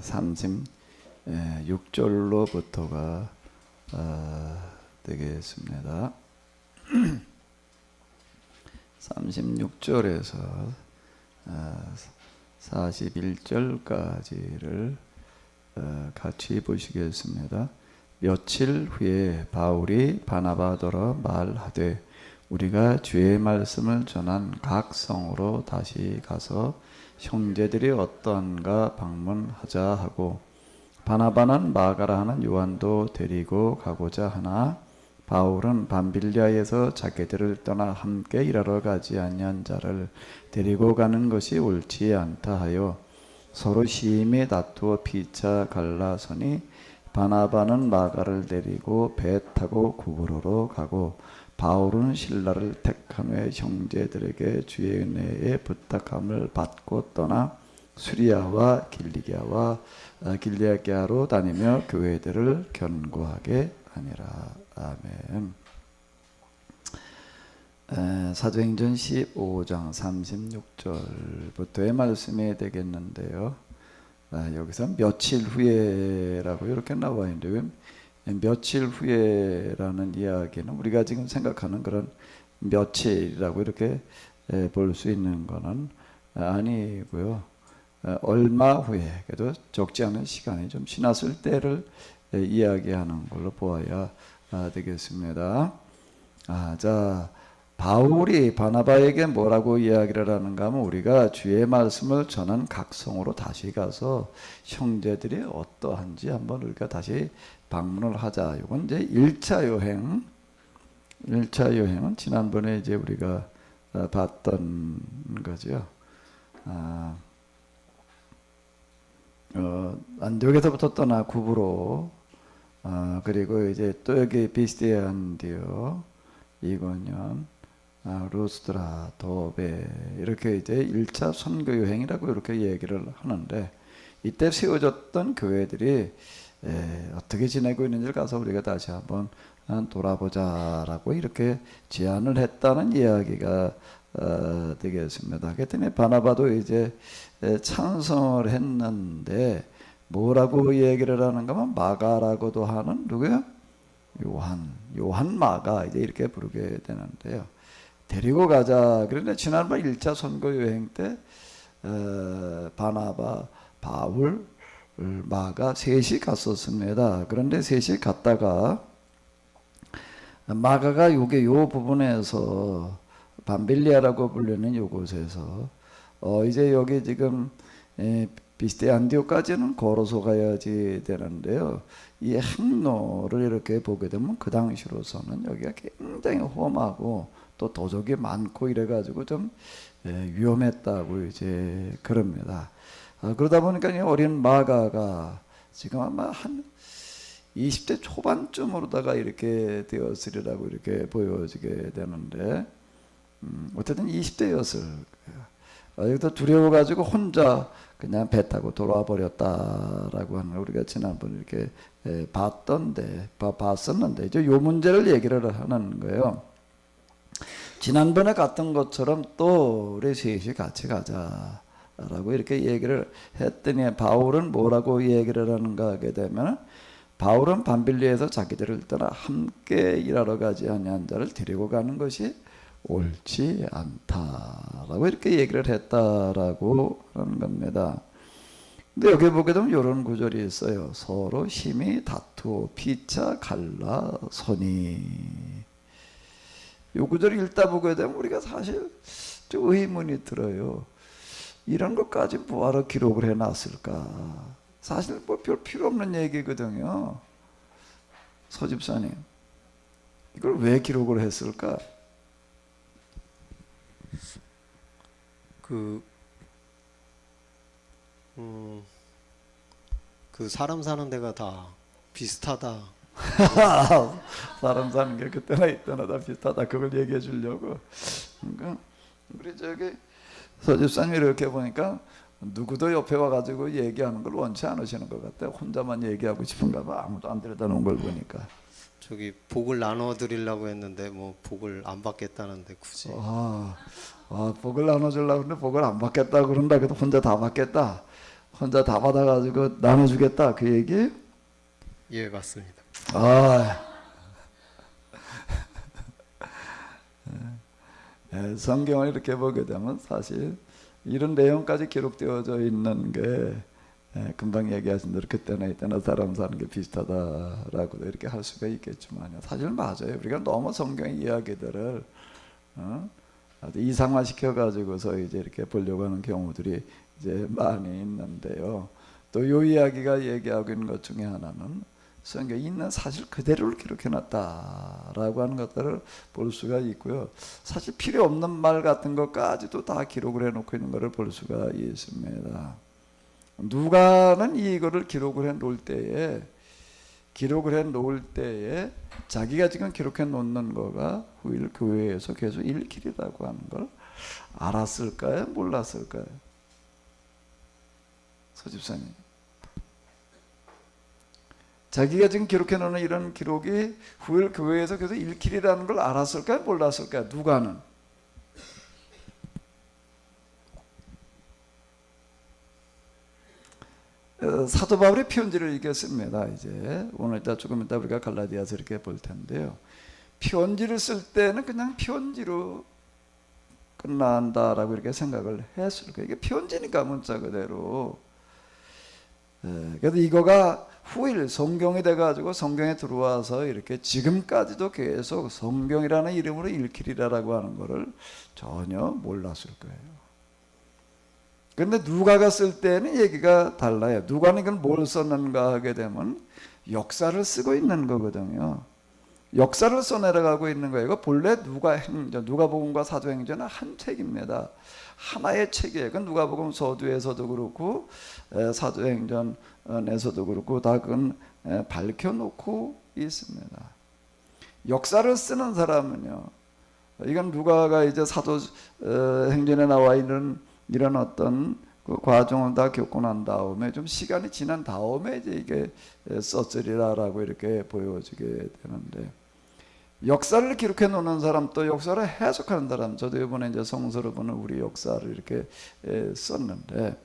36절로부터가 되겠습니다. 36절에서 41절까지를 같이 보시겠습니다. 며칠 후에 바울이 바나바더러 말하되 우리가 주의 말씀을 전한 각 성으로 다시 가서 형제들이 어떠한가 방문하자 하고 바나바는 마가라 하는 요한도 데리고 가고자 하나 바울은 밤빌리아에서 자기들을 떠나 함께 일하러 가지 아니한 자를 데리고 가는 것이 옳지 않다 하여 서로 심히 다투어 피차 갈라서니 바나바는 마가를 데리고 배 타고 구브로로 가고 바울은 실라를 택한 후에 형제들에게 주의 은혜에 부탁함을 받고 떠나 수리아와 길리기아로 다니며 교회들을 견고하게 하니라. 아멘. 사도행전 15장 36절부터의 말씀이 되겠는데요. 여기서 며칠 후에라고 이렇게 나와 있는데 며칠 후에라는 이야기는 우리가 지금 생각하는 그런 며칠이라고 이렇게 볼 수 있는 것은 아니고요. 얼마 후에, 그래도 적지 않은 시간이 좀 지났을 때를 이야기하는 걸로 보아야 되겠습니다. 자, 바울이 바나바에게 뭐라고 이야기를 하는가 하면 우리가 주의 말씀을 전한 각 성으로 다시 가서 형제들이 어떠한지 한번 우리가 다시 방문을 하자. 이건 이제 1차 여행. 1차 여행은 지난번에 이제 우리가 봤던 거죠. 안디옥에서부터 떠나 구브로, 그리고 이제 또 여기 비스디에 안디옥, 이고니온, 루스드라, 도베 이렇게 이제 1차 선교 여행이라고 이렇게 얘기를 하는데 이때 세워졌던 교회들이 어떻게 지내고 있는지를 가서 우리가 다시 한번 돌아보자라고 이렇게 제안을 했다는 이야기가 되겠습니다. 그랬더니 바나바도 이제 찬성을 했는데 뭐라고 얘기를 하는가 하면 마가라고도 하는 누구요? 요한 마가 이제 이렇게 부르게 되는데요. 데리고 가자. 그런데 지난번 1차 선거 여행 때 바나바, 바울, 마가 셋이 갔었습니다. 그런데 셋이 갔다가 마가가 요 부분에서 밤빌리아라고 불리는 요곳에서 이제 여기 지금 비스데 안디옥까지는 걸어서 가야지 되는데요. 이 항로를 이렇게 보게 되면 그 당시로서는 여기가 굉장히 험하고 또 도적이 많고 이래가지고 좀 위험했다고 이제 그럽니다. 그러다 보니까 이 어린 마가가 지금 아마 한 20대 초반쯤으로다가 이렇게 되었으리라고 이렇게 보여지게 되는데 어쨌든 20대였을 거예요. 여기서 두려워가지고 혼자 그냥 배 타고 돌아와 버렸다라고 하는 우리가 지난번에 이렇게 봤었는데 이제 요 문제를 얘기를 하는 거예요. 지난번에 갔던 것처럼 또 우리 셋이 같이 가자라고 이렇게 얘기를 했더니 바울은 뭐라고 얘기를 하는가 하게 되면 바울은 밤빌리에서 자기들을 떠나 함께 일하러 가지 아니한 자를 데리고 가는 것이 옳지 않다라고 이렇게 얘기를 했다라고 하는 겁니다. 근데 여기 보게 되면 이런 구절이 있어요. 서로 심히 다투어 피차 갈라서니. 이 구절을 읽다 보게 되면 우리가 사실 좀 의문이 들어요. 이런 것까지 뭐하러 기록을 해놨을까? 사실 뭐 별 필요 없는 얘기거든요. 서집사님, 이걸 왜 기록을 했을까? 그 사람 사는 데가 다 비슷하다. 사람 사는 게 그때나 이때나 다 비슷하다. 그걸 얘기해 주려고. 그러니까 우리 저기 서집사님이 이렇게 보니까 누구도 옆에 와가지고 얘기하는 걸 원치 않으시는 것 같아요. 혼자만 얘기하고 싶은가 봐. 아무도 안 데려다 놓은 걸 보니까. 저기 복을 나눠 드리려고 했는데 뭐 복을 안 받겠다는데 굳이. 복을 나눠주려고 했는데 복을 안 받겠다 그런다. 그래도 혼자 다 받겠다. 혼자 다 받아가지고 나눠주겠다 그 얘기예요? 예, 맞습니다. 아, 예, 성경을 이렇게 보게 되면 사실 이런 내용까지 기록되어져 있는 게 금방 얘기하신 대로 그때나 이때나 사람 사는 게 비슷하다라고도 이렇게 할 수가 있겠지만 사실 맞아요. 우리가 너무 성경의 이야기들을 아주 이상화시켜 가지고서 이제 이렇게 보려고 하는 경우들이 이제 많이 있는데요. 또 요 이야기가 얘기하고 있는 것 중에 하나는 성경에 있는 사실 그대로를 기록해 놨다라고 하는 것들을 볼 수가 있고요. 사실 필요 없는 말 같은 것까지도 다 기록을 해 놓고 있는 것을 볼 수가 있습니다. 누가는 이거를 기록을 해 놓을 때에 자기가 지금 기록해 놓는 거가 후일 교회에서 계속 읽히리라고 하는 걸 알았을까요? 몰랐을까요? 서집사님, 자기가 지금 기록해 놓는 이런 기록이 후일 교회에서 계속 읽히리라는 걸 알았을까요? 몰랐을까요? 누가는? 사도 바울의 편지를 읽겠습니다. 이제 오늘 조금 이따 우리가 갈라디아서 이렇게 볼 텐데요. 편지를 쓸 때는 그냥 편지로 끝난다라고 이렇게 생각을 했을 거예요. 이게 편지니까 문자 그대로. 그래서 이거가 후일 성경이 돼가지고 성경에 들어와서 이렇게 지금까지도 계속 성경이라는 이름으로 읽히리라라고 하는 거를 전혀 몰랐을 거예요. 근데 누가가 쓸 때는 얘기가 달라요. 누가는 이걸 뭘 썼는가 하게 되면 역사를 쓰고 있는 거거든요. 역사를 써내려가고 있는 거예요. 이거 본래 누가복음과 사도행전은 한 책입니다. 하나의 책이에요. 그 누가복음 서두에서도 그렇고 사도행전에서도 그렇고 다 그건 밝혀놓고 있습니다. 역사를 쓰는 사람은요, 이건 누가가 이제 사도행전에 나와 있는 이런 어떤 그 과정을 다 겪고 난 다음에 좀 시간이 지난 다음에 이제 이게 썼으리라라고 이렇게 보여지게 되는데, 역사를 기록해 놓는 사람 또 역사를 해석하는 사람, 저도 이번에 이제 성서로 보는 우리 역사를 이렇게 썼는데,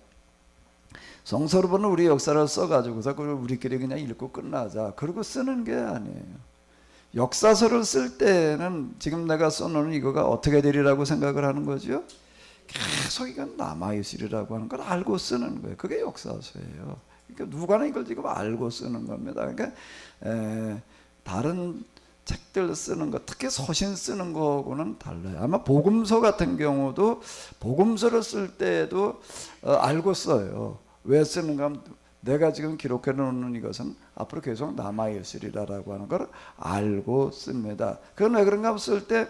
성서로 보는 우리 역사를 써가지고서 그걸 우리끼리 그냥 읽고 끝나자 그러고 쓰는 게 아니에요. 역사서를 쓸 때는 지금 내가 써놓은 이거가 어떻게 되리라고 생각을 하는 거죠. 계속 이건 남아있으리라고 하는 걸 알고 쓰는 거예요. 그게 역사서예요. 그러니까 누가는 이걸 지금 알고 쓰는 겁니다. 그러니까 다른 책들 쓰는 것, 특히 서신 쓰는 거하고는 달라요. 아마 복음서 같은 경우도 복음서를 쓸 때도 알고 써요. 왜 쓰는가 하면 내가 지금 기록해 놓는 이것은 앞으로 계속 남아있으리라고 하는 걸 알고 씁니다. 그건 왜 그런가 하면 쓸 때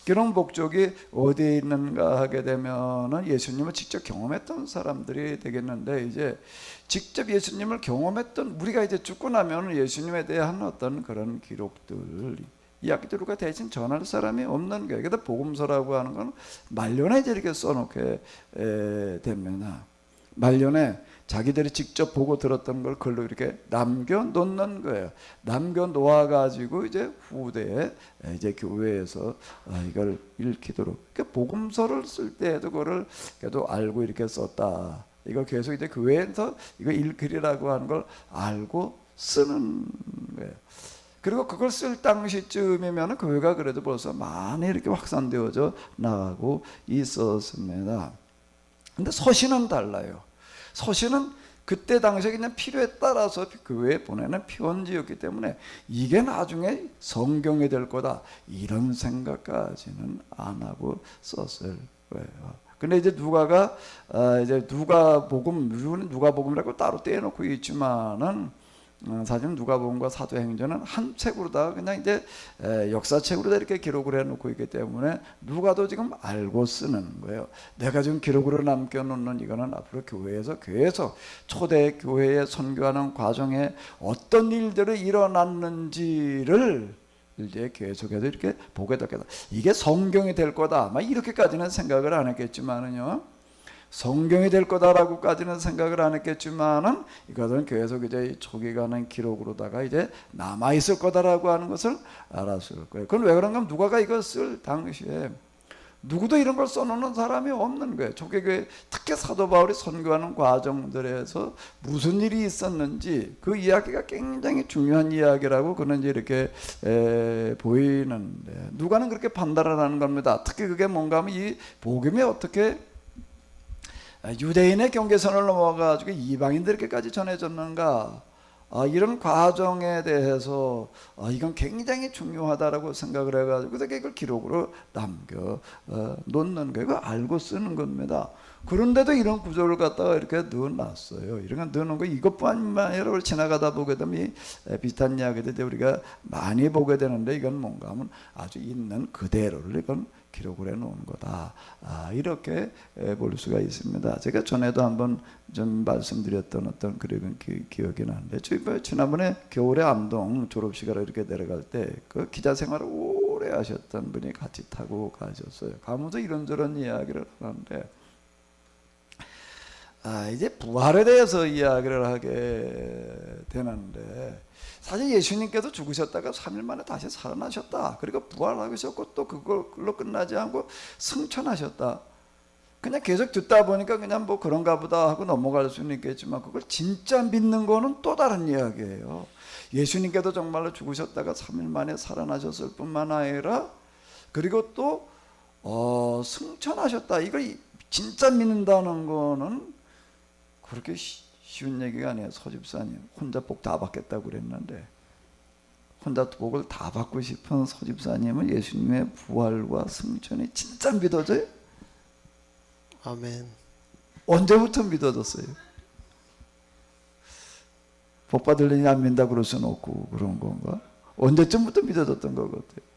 그런 목적이 어디에 있는가 하게 되면은 예수님을 직접 경험했던 사람들이 되겠는데, 이제 직접 예수님을 경험했던 우리가 이제 죽고 나면 예수님에 대한 어떤 그런 기록들, 이야기들과 대신 전할 사람이 없는 거예요. 그래서 복음서라고 하는 건 말년에 이제 이렇게 써놓게 됩니다. 말년에 자기들이 직접 보고 들었던 걸 글로 이렇게 남겨놓는 거예요. 남겨놓아가지고 이제 후대에 이제 교회에서 이걸 읽히도록. 그러니까 복음서를 쓸 때에도 그거를 그래도 알고 이렇게 썼다. 이걸 계속 이제 교회에서 이거 읽으리라고 하는 걸 알고 쓰는 거예요. 그리고 그걸 쓸 당시쯤이면 교회가 그래도 벌써 많이 이렇게 확산되어져 나가고 있었습니다. 근데 서신은 달라요. 서신은 그때 당시에 그냥 필요에 따라서 교회에 보내는 편지였기 때문에 이게 나중에 성경이 될 거다 이런 생각까지는 안 하고 썼을 거예요. 근데 이제 누가가 이제 누가복음이라고 따로 떼놓고 있지만은 사실은 누가복음과 사도행전은 한 책으로 다 그냥 이제 역사책으로 다 이렇게 기록을 해놓고 있기 때문에 누가도 지금 알고 쓰는 거예요. 내가 지금 기록으로 남겨놓는 이거는 앞으로 교회에서 계속 초대 교회에 선교하는 과정에 어떤 일들이 일어났는지를 이제 계속해서 이렇게 보게 되겠다. 이게 성경이 될 거다. 아마 이렇게까지는 생각을 안 했겠지만은요. 성경이 될 거다라고까지는 생각을 안 했겠지만은 이것은 계속 이제 초기 가는 기록으로다가 이제 남아 있을 거다라고 하는 것을 알았을 거예요. 그건 왜 그런가 하면 누가가 이것을 당시에 누구도 이런 걸 써놓는 사람이 없는 거예요. 초대교회 특히 사도 바울이 선교하는 과정들에서 무슨 일이 있었는지 그 이야기가 굉장히 중요한 이야기라고 그는 이제 이렇게 보이는데 누가는 그렇게 판단을 하는 겁니다. 특히 그게 뭔가 하면 이 복음이 어떻게 유대인의 경계선을 넘어가지고 이방인들에게까지 전해졌는가, 이런 과정에 대해서 이건 굉장히 중요하다라고 생각을 해가지고 이걸 기록으로 남겨 놓는 거예요. 알고 쓰는 겁니다. 그런데도 이런 구조를 갖다가 이렇게 넣어놨어요. 이런 거 넣어놓은 거 이것뿐만 아니라 지나가다 보게 되면 비슷한 이야기들 우리가 많이 보게 되는데 이건 뭔가 하면 아주 있는 그대로를 이건 기록을 해놓은 거다. 이렇게 볼 수가 있습니다. 제가 전에도 한번 좀 말씀드렸던 어떤 그런 기억이 나는데 지난번에 겨울에 암동 졸업식으로 이렇게 내려갈 때 그 기자 생활을 오래 하셨던 분이 같이 타고 가셨어요. 가면서 이런저런 이야기를 하는데 이제 부활에 대해서 이야기를 하게 되는데 사실 예수님께서 죽으셨다가 3일 만에 다시 살아나셨다. 그리고 부활하셨고 또 그걸로 끝나지 않고 승천하셨다. 그냥 계속 듣다 보니까 그냥 뭐 그런가 보다 하고 넘어갈 수는 있겠지만 그걸 진짜 믿는 거는 또 다른 이야기예요. 예수님께서 정말로 죽으셨다가 3일 만에 살아나셨을 뿐만 아니라 그리고 또 승천하셨다. 이걸 진짜 믿는다는 거는 그렇게 쉬운 얘기가 아니에요. 서집사님 혼자 복 다 받겠다고 그랬는데 혼자 복을 다 받고 싶은 서집사님은 예수님의 부활과 승천이 진짜 믿어져요? 아멘. 언제부터 믿어졌어요? 복 받으려니 안 믿는다 그럴 수는 없고 그런 건가? 언제쯤부터 믿어졌던 것 같아요?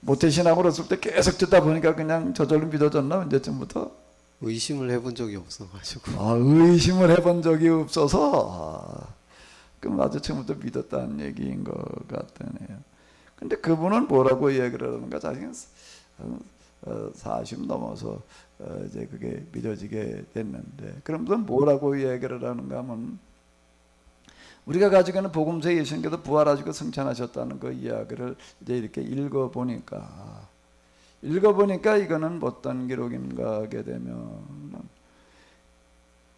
모태신앙으로 했을 때 계속 듣다 보니까 그냥 저절로 믿어졌나? 언제쯤부터? 의심을 해본 적이 없어가지고. 의심을 해본 적이 없어서 그럼 아주 처음부터 믿었다는 얘기인 것 같네요. 근데 그분은 뭐라고 이야기를 하는가? 자기는 40 넘어서 이제 그게 믿어지게 됐는데 그러면서 뭐라고 이야기를 하는가 하면 우리가 가지고 있는 복음서에 예수님께서 부활하시고 승천하셨다는 그 이야기를 이제 이렇게 읽어보니까 이거는 어떤 기록인가 하게 되면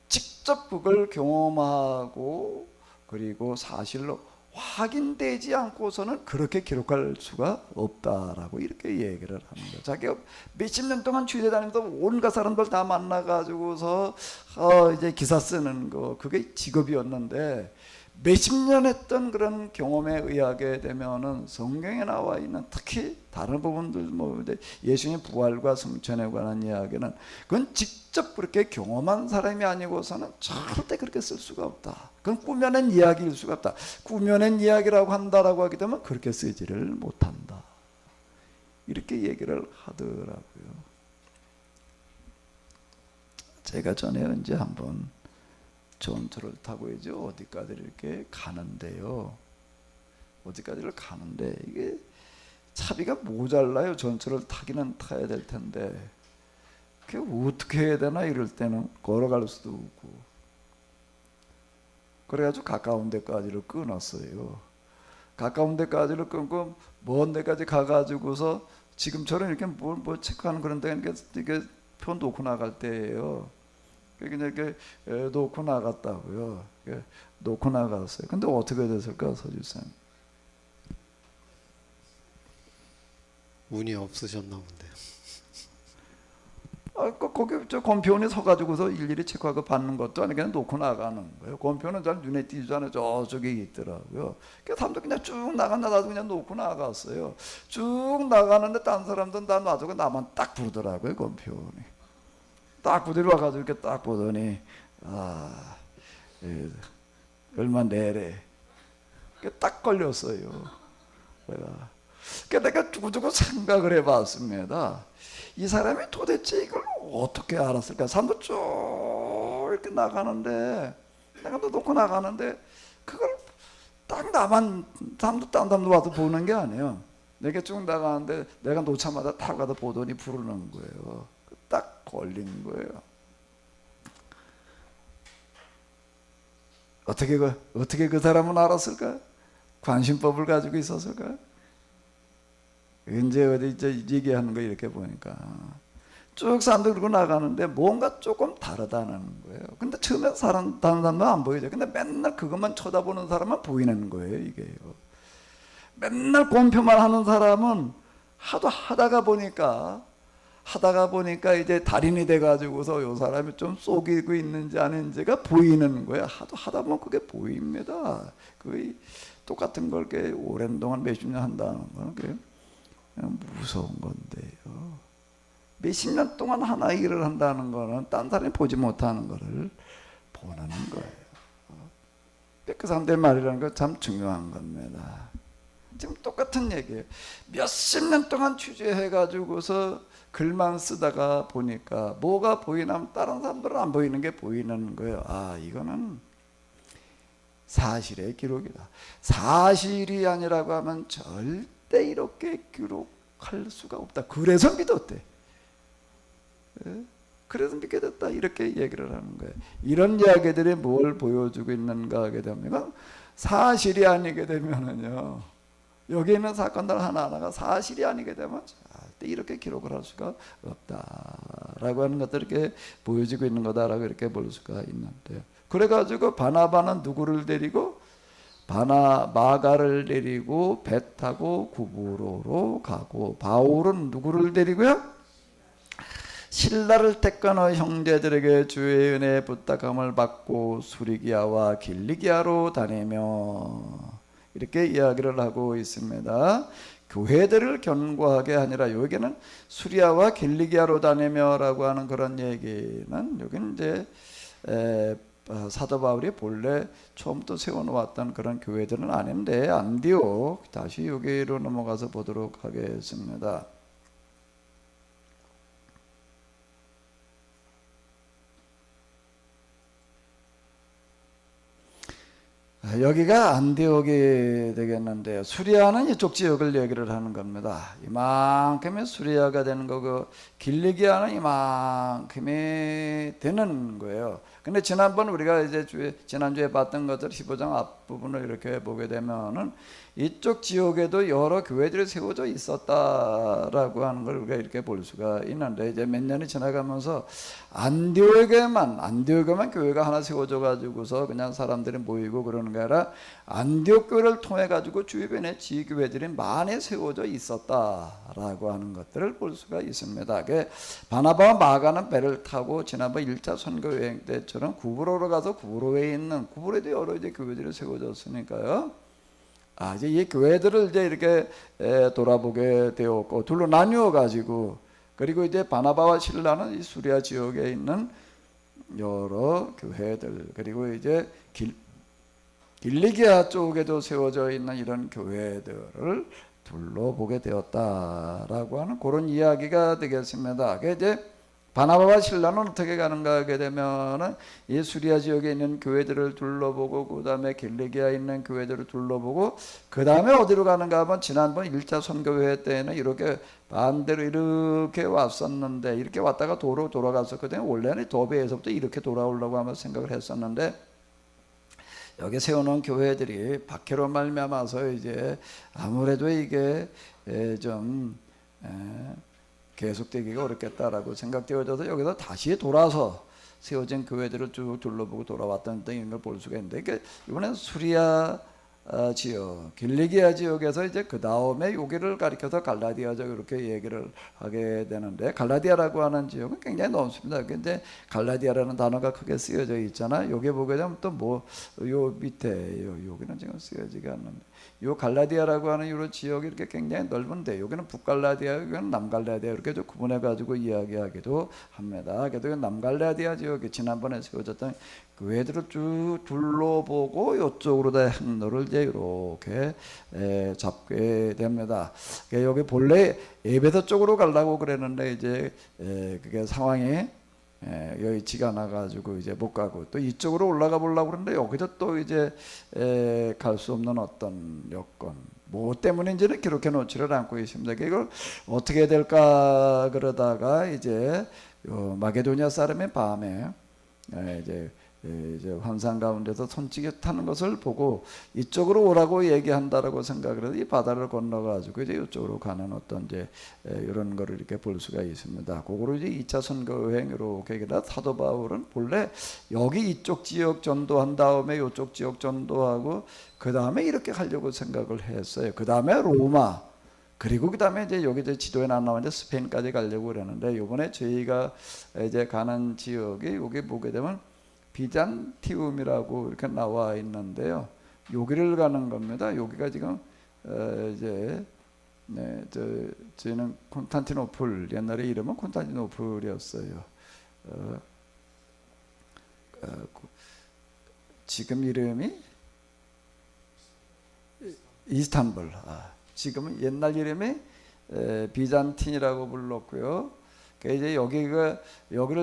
직접 그걸 경험하고 그리고 사실로 확인되지 않고서는 그렇게 기록할 수가 없다라고 이렇게 얘기를 합니다. 자기가 몇십 년 동안 주일에 다니면서 온갖 사람들 다 만나가지고서 이제 기사 쓰는 거 그게 직업이었는데 몇십 년 했던 그런 경험에 의하게 되면은 성경에 나와 있는 특히 다른 부분들 뭐 예수님 부활과 승천에 관한 이야기는 그건 직접 그렇게 경험한 사람이 아니고서는 절대 그렇게 쓸 수가 없다. 그건 꾸며낸 이야기일 수가 없다. 꾸며낸 이야기라고 한다라고 하게 되면 그렇게 쓰지를 못한다. 이렇게 얘기를 하더라고요. 제가 전에 언제 한번 전투를 타고 이제 어디까지 이렇게 가는데요. 어디까지를 가는데 이게 차비가 모자라요. 전투를 타기는 타야 될 텐데 그게 어떻게 해야 되나 이럴 때는 걸어갈 수도 없고 그래가지고 가까운 데까지를 끊었어요. 가까운 데까지를 끊고 먼 데까지 가가지고서 지금처럼 이렇게 뭘 체크하는 그런 데가 이게 표 놓고 나갈 때예요. 그냥 이렇게 놓고 나갔다고요. 놓고 나갔어요. 근데 어떻게 됐을까, 서주사님? 운이 없으셨나 본데요. 거기 저 권표원이 서가지고서 일일이 체크하고 받는 것도 아니고 그냥 놓고 나가는 거예요. 권표는 잘 눈에 띄지 않아요. 저쪽에 있더라고요. 그래서 사람들 그냥 쭉 나간다 나도 그냥 놓고 나갔어요. 쭉 나가는데 딴 사람들은 다 놔두고 나만 딱 부르더라고요. 권표원이. 딱 부대로 와가지고 이렇게 딱 보더니 얼마 내래. 딱 걸렸어요. 내가 두고두고 생각을 해봤습니다. 이 사람이 도대체 이걸 어떻게 알았을까? 사람도 쭉 이렇게 나가는데 내가 또 놓고 나가는데 그걸 딱 나만 사람도 딴 사람도 와서 보는 게 아니에요. 내가 쭉 나가는데 내가 놓자마자 딱 가서 보더니 부르는 거예요. 딱 걸린 거예요. 어떻게 그 사람은 알았을까? 관심법을 가지고 있었을까? 언제 어디 이제 얘기하는 거 이렇게 보니까 쭉 사람들 그러고 나가는데 뭔가 조금 다르다는 거예요. 근데 처음에 다른 사람도 안 보이죠. 근데 맨날 그것만 쳐다보는 사람만 보이는 거예요, 이게요. 맨날 공표만 하는 사람은 하도 하다가 보니까 이제 달인이 돼가지고서 요 사람이 좀 속이고 있는지 아닌지가 보이는 거예요. 하도 하다 보면 그게 보입니다. 거의 똑같은 걸 이렇게 오랜 동안 몇십 년 한다는 거는 그게 무서운 건데요. 몇십 년 동안 하나 일을 한다는 거는 딴 사람이 보지 못하는 거를 보는 거예요. 그 사람들의 말이라는 건 참 중요한 겁니다. 지금 똑같은 얘기예요. 몇십 년 동안 취재해가지고서 글만 쓰다가 보니까 뭐가 보이냐면 다른 사람들은 안 보이는 게 보이는 거예요. 아, 이거는 사실의 기록이다. 사실이 아니라고 하면 절대 이렇게 기록할 수가 없다. 그래서 믿었대. 그래서 믿게 됐다. 이렇게 얘기를 하는 거예요. 이런 이야기들이 뭘 보여주고 있는가 하게 되면 사실이 아니게 되면은요, 여기 있는 사건들 하나하나가 사실이 아니게 되면 절대 이렇게 기록을 할 수가 없다라고 하는 것들을 이렇게 보여지고 있는 거다라고 이렇게 볼 수가 있는데요. 그래가지고 바나바는 누구를 데리고 마가를 데리고 배 타고 구브로로 가고, 바울은 누구를 데리고요? 신라를 택하는 형제들에게 주의 은혜에 부탁함을 받고 수리기아와 길리기아로 다니며, 이렇게 이야기를 하고 있습니다. 교회들을 견고하게 하니라. 여기는 수리아와 길리기아로 다니며라고 하는 그런 얘기는, 여기는 이제 사도 바울이 본래 처음부터 세워놓았던 그런 교회들은 아닌데, 안디옥, 다시 여기로 넘어가서 보도록 하겠습니다. 여기가 안디옥이 되겠는데요. 수리아는 이쪽 지역을 얘기를 하는 겁니다. 이만큼이 수리아가 되는 거고, 길리기아는 이만큼이 되는 거예요. 근데 지난번 우리가 이제 지난주에 봤던 것들 15장 앞부분을 이렇게 보게 되면은 이쪽 지역에도 여러 교회들이 세워져 있었다라고 하는 걸 우리가 이렇게 볼 수가 있는데, 이제 몇 년이 지나가면서 안디옥에만 교회가 하나 세워져 가지고서 그냥 사람들이 모이고 그러는 게 아니라 안디옥 교회를 통해 가지고 주변에 지교회들이 많이 세워져 있었다라고 하는 것들을 볼 수가 있습니다. 바나바와 마가는 배를 타고 지난번 1차 선교 여행 때처럼 구브로로 가서 구브로에 있는, 구브로에도 여러 이제 교회들이 세워졌으니까요. 이제 이 교회들을 이제 이렇게 돌아보게 되었고, 둘로 나뉘어 가지고, 그리고 이제 바나바와 실라는 이 수리아 지역에 있는 여러 교회들, 그리고 이제 길리기아 쪽에도 세워져 있는 이런 교회들을 둘러보게 되었다라고 하는 그런 이야기가 되겠습니다. 이제 바나바와 실라는 어떻게 가는가 하게 되면은 이 수리아 지역에 있는 교회들을 둘러보고, 그 다음에 길리기아에 있는 교회들을 둘러보고, 그 다음에 어디로 가는가 하면 지난번 1차 선교회 때는 이렇게 반대로 이렇게 왔었는데, 이렇게 왔다가 도로 돌아갔었거든요. 원래는 도배에서부터 이렇게 돌아오려고 하면 생각을 했었는데, 여기 세워놓은 교회들이 박해로 말미암아서 이제 아무래도 이게 좀 계속되기가 어렵겠다라고 생각되어져서 여기서 다시 돌아서 세워진 교회들을 쭉 둘러보고 돌아왔다는 이런 걸 볼 수가 있는데, 그러니까 이번엔 수리아 지역, 길리기아 지역에서 이제 그 다음에 여기를 가리켜서 갈라디아 지역 이렇게 얘기를 하게 되는데, 갈라디아라고 하는 지역은 굉장히 넓습니다. 근데 갈라디아라는 단어가 크게 쓰여져 있잖아. 여기 보게 되면 또 뭐 요 밑에 여기는 지금 쓰여지가 않는데, 요 갈라디아라고 하는 요 지역이 이렇게 굉장히 넓은데, 여기는 북갈라디아, 여기는 남갈라디아 이렇게 좀 구분해 가지고 이야기하기도 합니다. 그래도 남갈라디아 지역이 지난번에 세워졌던 교회들을 쭉 둘러보고 이쪽으로 다 항로를 이제 이렇게 잡게 됩니다. 여기 본래 에베소 쪽으로 가려고 그랬는데 이제 그게 상황이 여의치가 않아가지고 이제 못 가고, 또 이쪽으로 올라가 보려고 그러는데 여기도 또 이제 갈 수 없는 어떤 여건, 뭐 때문인지는 기록해 놓지를 않고 있습니다. 이걸 어떻게 해야 될까 그러다가 이제 마게도니아 사람의 밤에 이제 이제 환상 가운데서 손찌개 타는 것을 보고 이쪽으로 오라고 얘기한다라고 생각을 해서 이 바다를 건너가지고 이제 이쪽으로 가는 어떤 이제 이런 거를 이렇게 볼 수가 있습니다. 그거로 이제 2차 선거 여행 이렇게 얘기다. 사도 바울은 본래 여기 이쪽 지역 전도한 다음에 이쪽 지역 전도하고 그 다음에 이렇게 하려고 생각을 했어요. 그 다음에 로마, 그리고 그 다음에 이제 여기 이제 지도에 안 나오는데 스페인까지 가려고 그러는데, 요번에 저희가 이제 가는 지역이 여기 보게 되면 비잔티움이라고 이렇게 나와 있는데요. 여기를 가는 겁니다. 여기가 지금 이제 저희는 콘스탄티노플, 옛날에 이름은 콘스탄티노플이었어요. 지금 이름이 이스탄불. 지금은 옛날 이름이 비잔틴이라고 불렀고요. 이제 여기를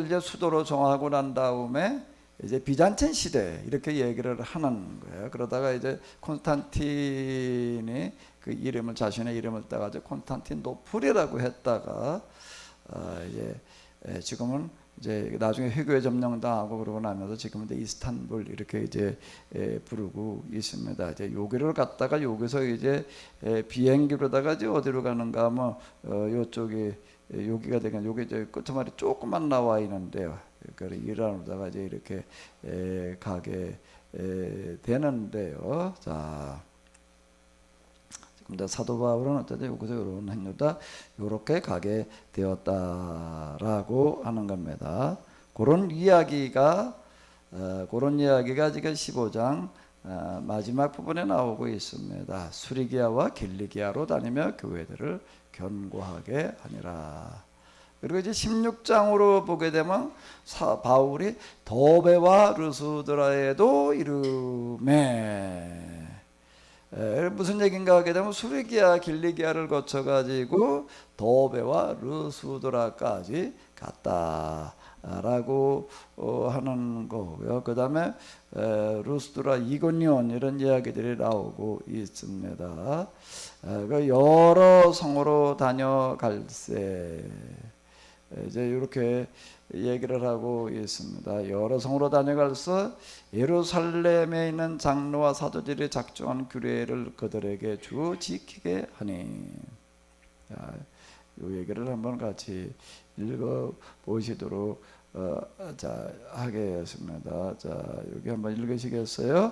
이제 수도로 정하고 난 다음에 이제 비잔틴 시대 이렇게 얘기를 하는 거예요. 그러다가 이제 콘스탄틴이 그 이름을, 자신의 이름을 따가지고 콘스탄티노플이라고 했다가 이제 지금은 이제 나중에 회교에 점령당하고 그러고 나면서 지금은 이제 이스탄불 이렇게 이제 부르고 있습니다. 이제 여기를 갔다가 여기서 이제 비행기로다가 이제 어디로 가는가 하면 요쪽이 여기가 되면 여기 이제 끝머리 조금만 나와 있는데요. 그래서 이란으로다가 이제 이렇게 가게 되는데요. 자, 지금 사도 바울은 어쨌든 여기서 이런 행로다 이렇게 가게 되었다라고 하는 겁니다. 그런 이야기가 지금 15장 마지막 부분에 나오고 있습니다. 수리기아와 길리기아로 다니며 교회들을 견고하게 하니라. 그리고 이제 16장으로 보게 되면 바울이 더베와 르수드라에도 이르매, 무슨 얘기인가 하게 되면 수리기아 길리기아를 거쳐가지고 더베와 르수드라까지 갔다라고 하는 거고요. 그 다음에 루스드라, 이고니온 이런 이야기들이 나오고 있습니다. 여러 성으로 다녀갈세, 이제 이렇게 얘기를 하고 있습니다. 여러 성으로 다녀갈서 예루살렘에 있는 장로와 사도들이 작정한 규례를 그들에게 주어 지키게 하니. 자, 이 얘기를 한번 같이 읽어 보시도록 하겠습니다. 자, 여기 한번 읽으시겠어요?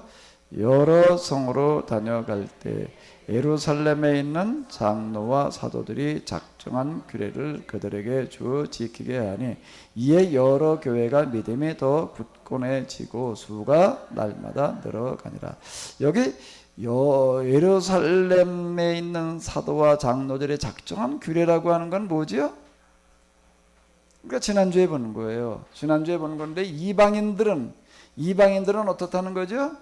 여러 성으로 다녀갈 때 예루살렘에 있는 장로와 사도들이 작정한 규례를 그들에게 주어 지키게 하니 이에 여러 교회가 믿음이 더 굳건해지고 수가 날마다 늘어가니라. 여기 예루살렘에 있는 사도와 장로들의 작정한 규례라고 하는 건 뭐죠? 그러니까 지난주에 본 거예요. 지난주에 본 건데 이방인들은 어떻다는 거죠?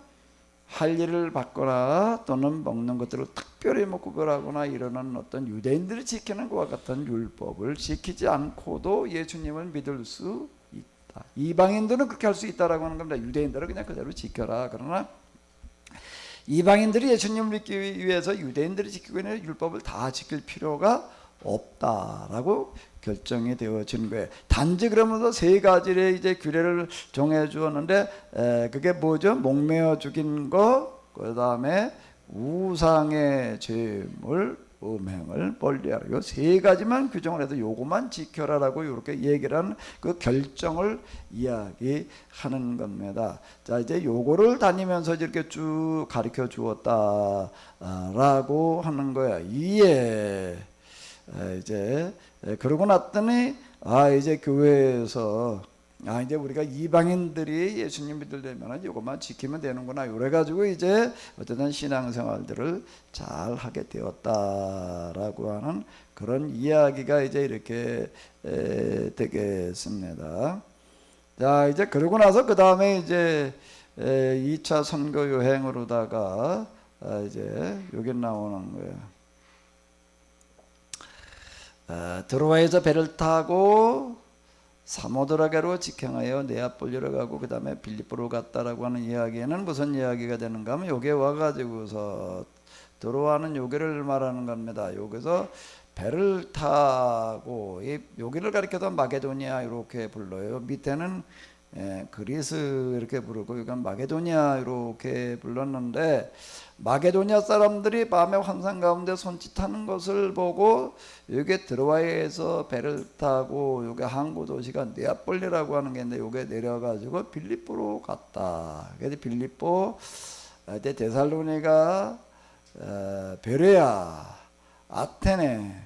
할 일을 받거나 또는 먹는 것들을 특별히 먹고 그러거나 이러는 어떤 유대인들이 지키는 것과 같은 율법을 지키지 않고도 예수님을 믿을 수 있다. 이방인들은 그렇게 할 수 있다라고 하는 겁니다. 유대인들은 그냥 그대로 지켜라. 그러나 이방인들이 예수님을 믿기 위해서 유대인들이 지키고 있는 율법을 다 지킬 필요가 없다라고 결정이 되어진 거예요. 단지 그러면서 세 가지의 이제 규례를 정해 주었는데, 그게 뭐죠? 목매어 죽인 거, 그 다음에 우상의 제물, 음행을 멀리하라. 이 세 가지만 규정을 해서 요것만 지켜라라고 이렇게 얘기를 하는 그 결정을 이야기하는 겁니다. 자, 이제 요거를 다니면서 이렇게 쭉 가르쳐 주었다라고 하는 거야. 이에 이제 그러고 났더니 이제 교회에서 이제 우리가 이방인들이 예수님 믿으려면 이것만 지키면 되는구나, 이래 가지고 이제 어쨌든 신앙생활들을 잘 하게 되었다라고 하는 그런 이야기가 이제 이렇게 되겠습니다. 자, 이제 그러고 나서 그 다음에 이제 2차 선거 여행으로다가 이제 여기 나오는 거예요. 드로아에서 배를 타고 사모드라게로 직행하여 네아폴리로 가고 그 다음에 빌립보로 갔다라고 하는 이야기에는 무슨 이야기가 되는가 하면 여기에 와가지고서 드로아는 여기를 말하는 겁니다. 여기서 배를 타고 여기를 가리켜서 마게도니아 이렇게 불러요. 밑에는 그리스 이렇게 부르고 이건 마게도니아 이렇게 불렀는데, 마게도니아 사람들이 밤에 환상 가운데 손짓하는 것을 보고 여기에 들어와서 배를 타고 여기 항구 도시가 네아폴리라고 하는 게 있는데 여기에 내려가지고 빌립보로 갔다. 그래서 빌립보, 이제 데살로니가, 베레아, 아테네,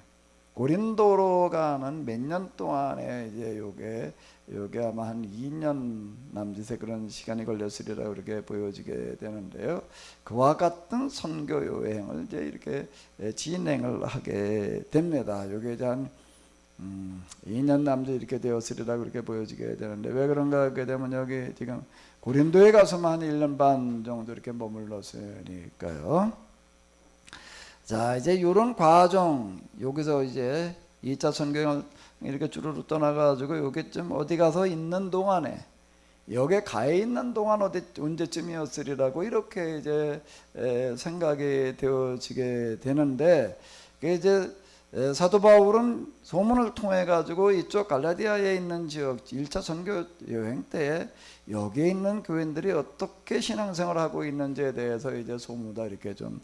고린도로 가는 몇 년 동안에 이제 요게 아마 한 2년 남짓의 그런 시간이 걸렸으리라 그렇게 보여지게 되는데요. 그와 같은 선교 여행을 이제 이렇게 진행을 하게 됩니다. 요게 이제 한 2년 남짓 이렇게 되었으리라 그렇게 보여지게 되는데, 왜 그런가 하게 되면 여기 지금 고린도에 가서만 한 1년 반 정도 이렇게 머물렀으니까요. 자, 이제 이런 과정, 여기서 이제 2차 선교를 이렇게 주르륵 떠나가지고 여기쯤 어디 가서 있는 동안에, 여기에 가 있는 동안 언제쯤이었으리라고 이렇게 이제 생각이 되어지게 되는데, 그게 이제 사도 바울은 소문을 통해 가지고 이쪽 갈라디아에 있는 지역 1차 선교 여행 때에 여기에 있는 교인들이 어떻게 신앙생활을 하고 있는지에 대해서 이제 소문다 이렇게 좀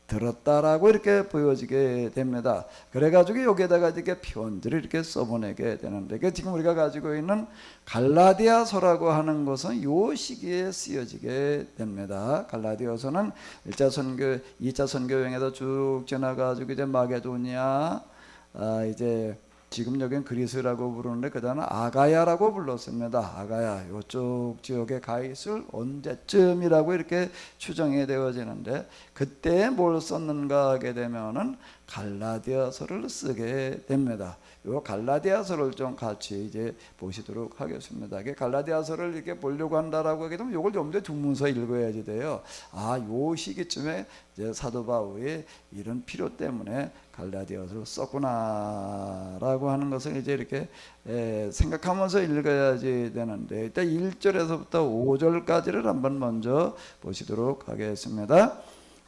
들었다라고 이렇게 보여지게 됩니다. 그래가지고 여기에다가 이렇게 편지를 이렇게 써보내게 되는데, 그 지금 우리가 가지고 있는 갈라디아서라고 하는 것은 요 시기에 쓰여지게 됩니다. 갈라디아서는 1차 선교, 2차 선교 여행에서 쭉 지나가지고 이제 마게도니아, 이제 지금 여기는 그리스라고 부르는데 그 다음은 아가야라고 불렀습니다. 아가야, 이쪽 지역에 가 있을 언제쯤이라고 이렇게 추정이 되어지는데, 그때 뭘 썼는가 하게 되면은 갈라디아서를 쓰게 됩니다. 요 갈라디아서를 좀 같이 이제 보시도록 하겠습니다. 갈라디아서를 이렇게 보려고 한다라고 하게 되면 요걸 좀 더 두면서 읽어야지 돼요. 요 시기쯤에 이제 사도 바울이 이런 필요 때문에 갈라디아서를 썼구나라고 하는 것을 이제 이렇게 생각하면서 읽어야지 되는데, 일단 1절에서부터 5절까지를 한번 먼저 보시도록 하겠습니다.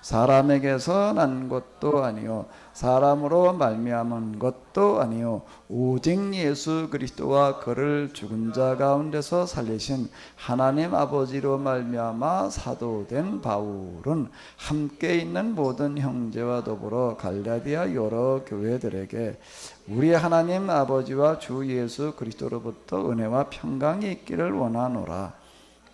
사람에게서 난 것도 아니요 사람으로 말미암은 것도 아니요 오직 예수 그리스도와 그를 죽은 자 가운데서 살리신 하나님 아버지로 말미암아 사도된 바울은 함께 있는 모든 형제와 더불어 갈라디아 여러 교회들에게 우리 하나님 아버지와 주 예수 그리스도로부터 은혜와 평강이 있기를 원하노라.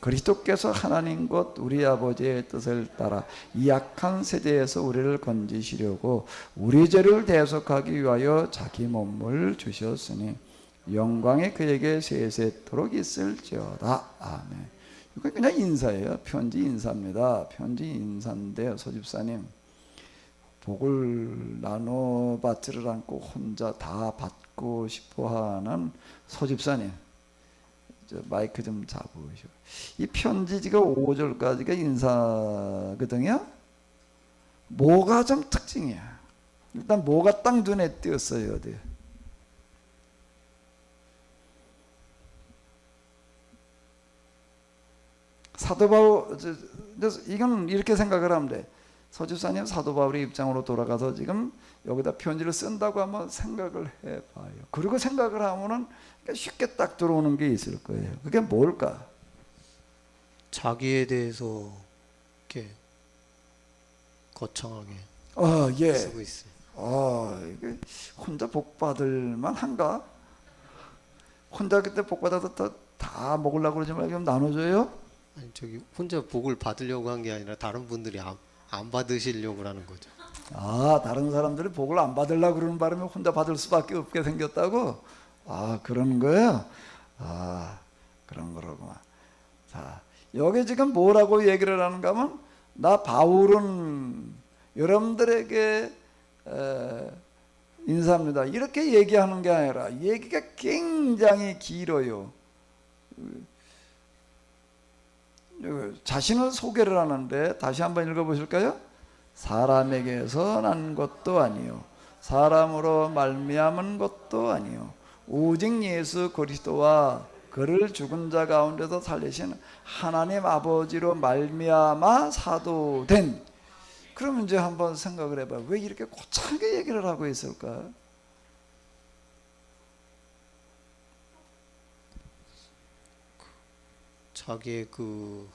그리스도께서 하나님 곧 우리 아버지의 뜻을 따라 이 악한 세대에서 우리를 건지시려고 우리 죄를 대속하기 위하여 자기 몸을 주셨으니 영광이 그에게 세세토록 있을지어다. 아멘. 이거 그냥 인사예요. 편지 인사입니다. 편지 인사인데, 소집사님 복을 나눠 받지를 않고 혼자 다 받고 싶어하는 소집사님, 마이크 좀 잡으시오. 이 편지지가 5절까지가 인사거든요. 뭐가 좀 특징이야. 일단 뭐가 딱 눈에 띄었어요. 어디? 사도 바울, 이건 이렇게 생각을 하면 돼. 서주사님, 사도 바울의 입장으로 돌아가서 지금 여기다 편지를 쓴다고 한번 생각을 해봐요. 그리고 생각을 하면은 쉽게 딱 들어오는 게 있을 거예요. 그게 뭘까? 자기에 대해서 이렇게 거창하게 예. 쓰고 있어요. 이게 혼자 복 받을 만한가? 혼자 그때 복 받아서 다 먹으려고 그러지 말고 좀 나눠줘요? 아니, 저기 혼자 복을 받으려고 한 게 아니라 다른 분들이 안 받으시려고 하는 거죠. 다른 사람들이 복을 안 받으려고 그러는 바람에 혼자 받을 수밖에 없게 생겼다고? 그런 거예요? 그런 거로구만. 자, 여기 지금 뭐라고 얘기를 하는가 하면, 나 바울은 여러분들에게 인사합니다. 이렇게 얘기하는 게 아니라 얘기가 굉장히 길어요. 자신을 소개를 하는데 다시 한번 읽어보실까요? 사람에게서 난 것도 아니요 사람으로 말미암은 것도 아니요 오직 예수 그리스도와 그를 죽은 자 가운데서 살리신 하나님 아버지로 말미암아 사도된. 그럼 이제 한번 생각을 해봐. 왜 이렇게 거창하게 얘기를 하고 있을까? 자기의 그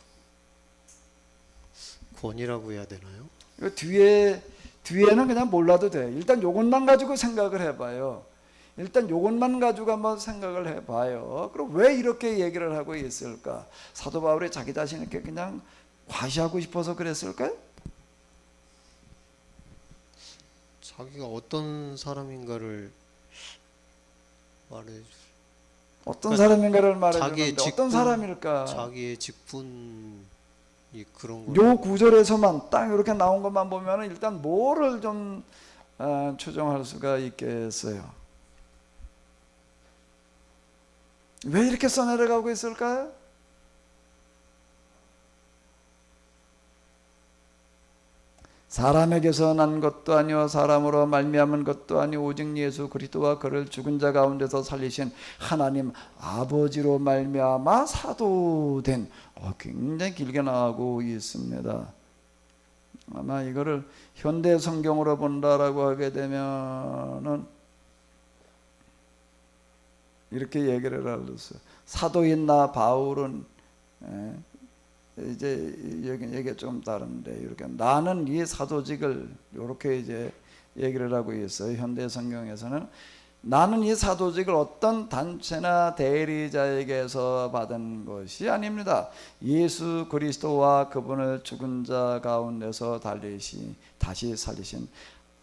권위라고 해야 되나요? 그 뒤에는 그냥 몰라도 돼. 일단 요것만 가지고 생각을 해봐요. 일단 요것만 가지고 한번 생각을 해봐요. 그럼 왜 이렇게 얘기를 하고 있을까? 사도 바울이 자기 자신에게 그냥 과시하고 싶어서 그랬을까요? 자기가 어떤 사람인가를 말해 어떤 사람인가를 자기의 말해주는데 어떤 사람일까? 자기의 직분이 그런 요 걸 구절에서만 딱 이렇게 나온 것만 보면 일단 뭐를 좀 추정할 수가 있겠어요. 왜 이렇게 써내려가고 있을까요? 사람에게서 난 것도 아니요 사람으로 말미암은 것도 아니요 오직 예수 그리스도와 그를 죽은 자 가운데서 살리신 하나님 아버지로 말미암아 사도된 굉장히 길게 나가고 있습니다. 아마 이거를 현대 성경으로 본다라고 하게 되면은 이렇게 얘기를 하셨어요. 사도인 나 바울은 이제 얘기가 좀 다른데 이렇게 나는 이 사도직을 이렇게 이제 얘기를 하고 있어요. 현대 성경에서는 나는 이 사도직을 어떤 단체나 대리자에게서 받은 것이 아닙니다. 예수 그리스도와 그분을 죽은 자 가운데서 다시 살리신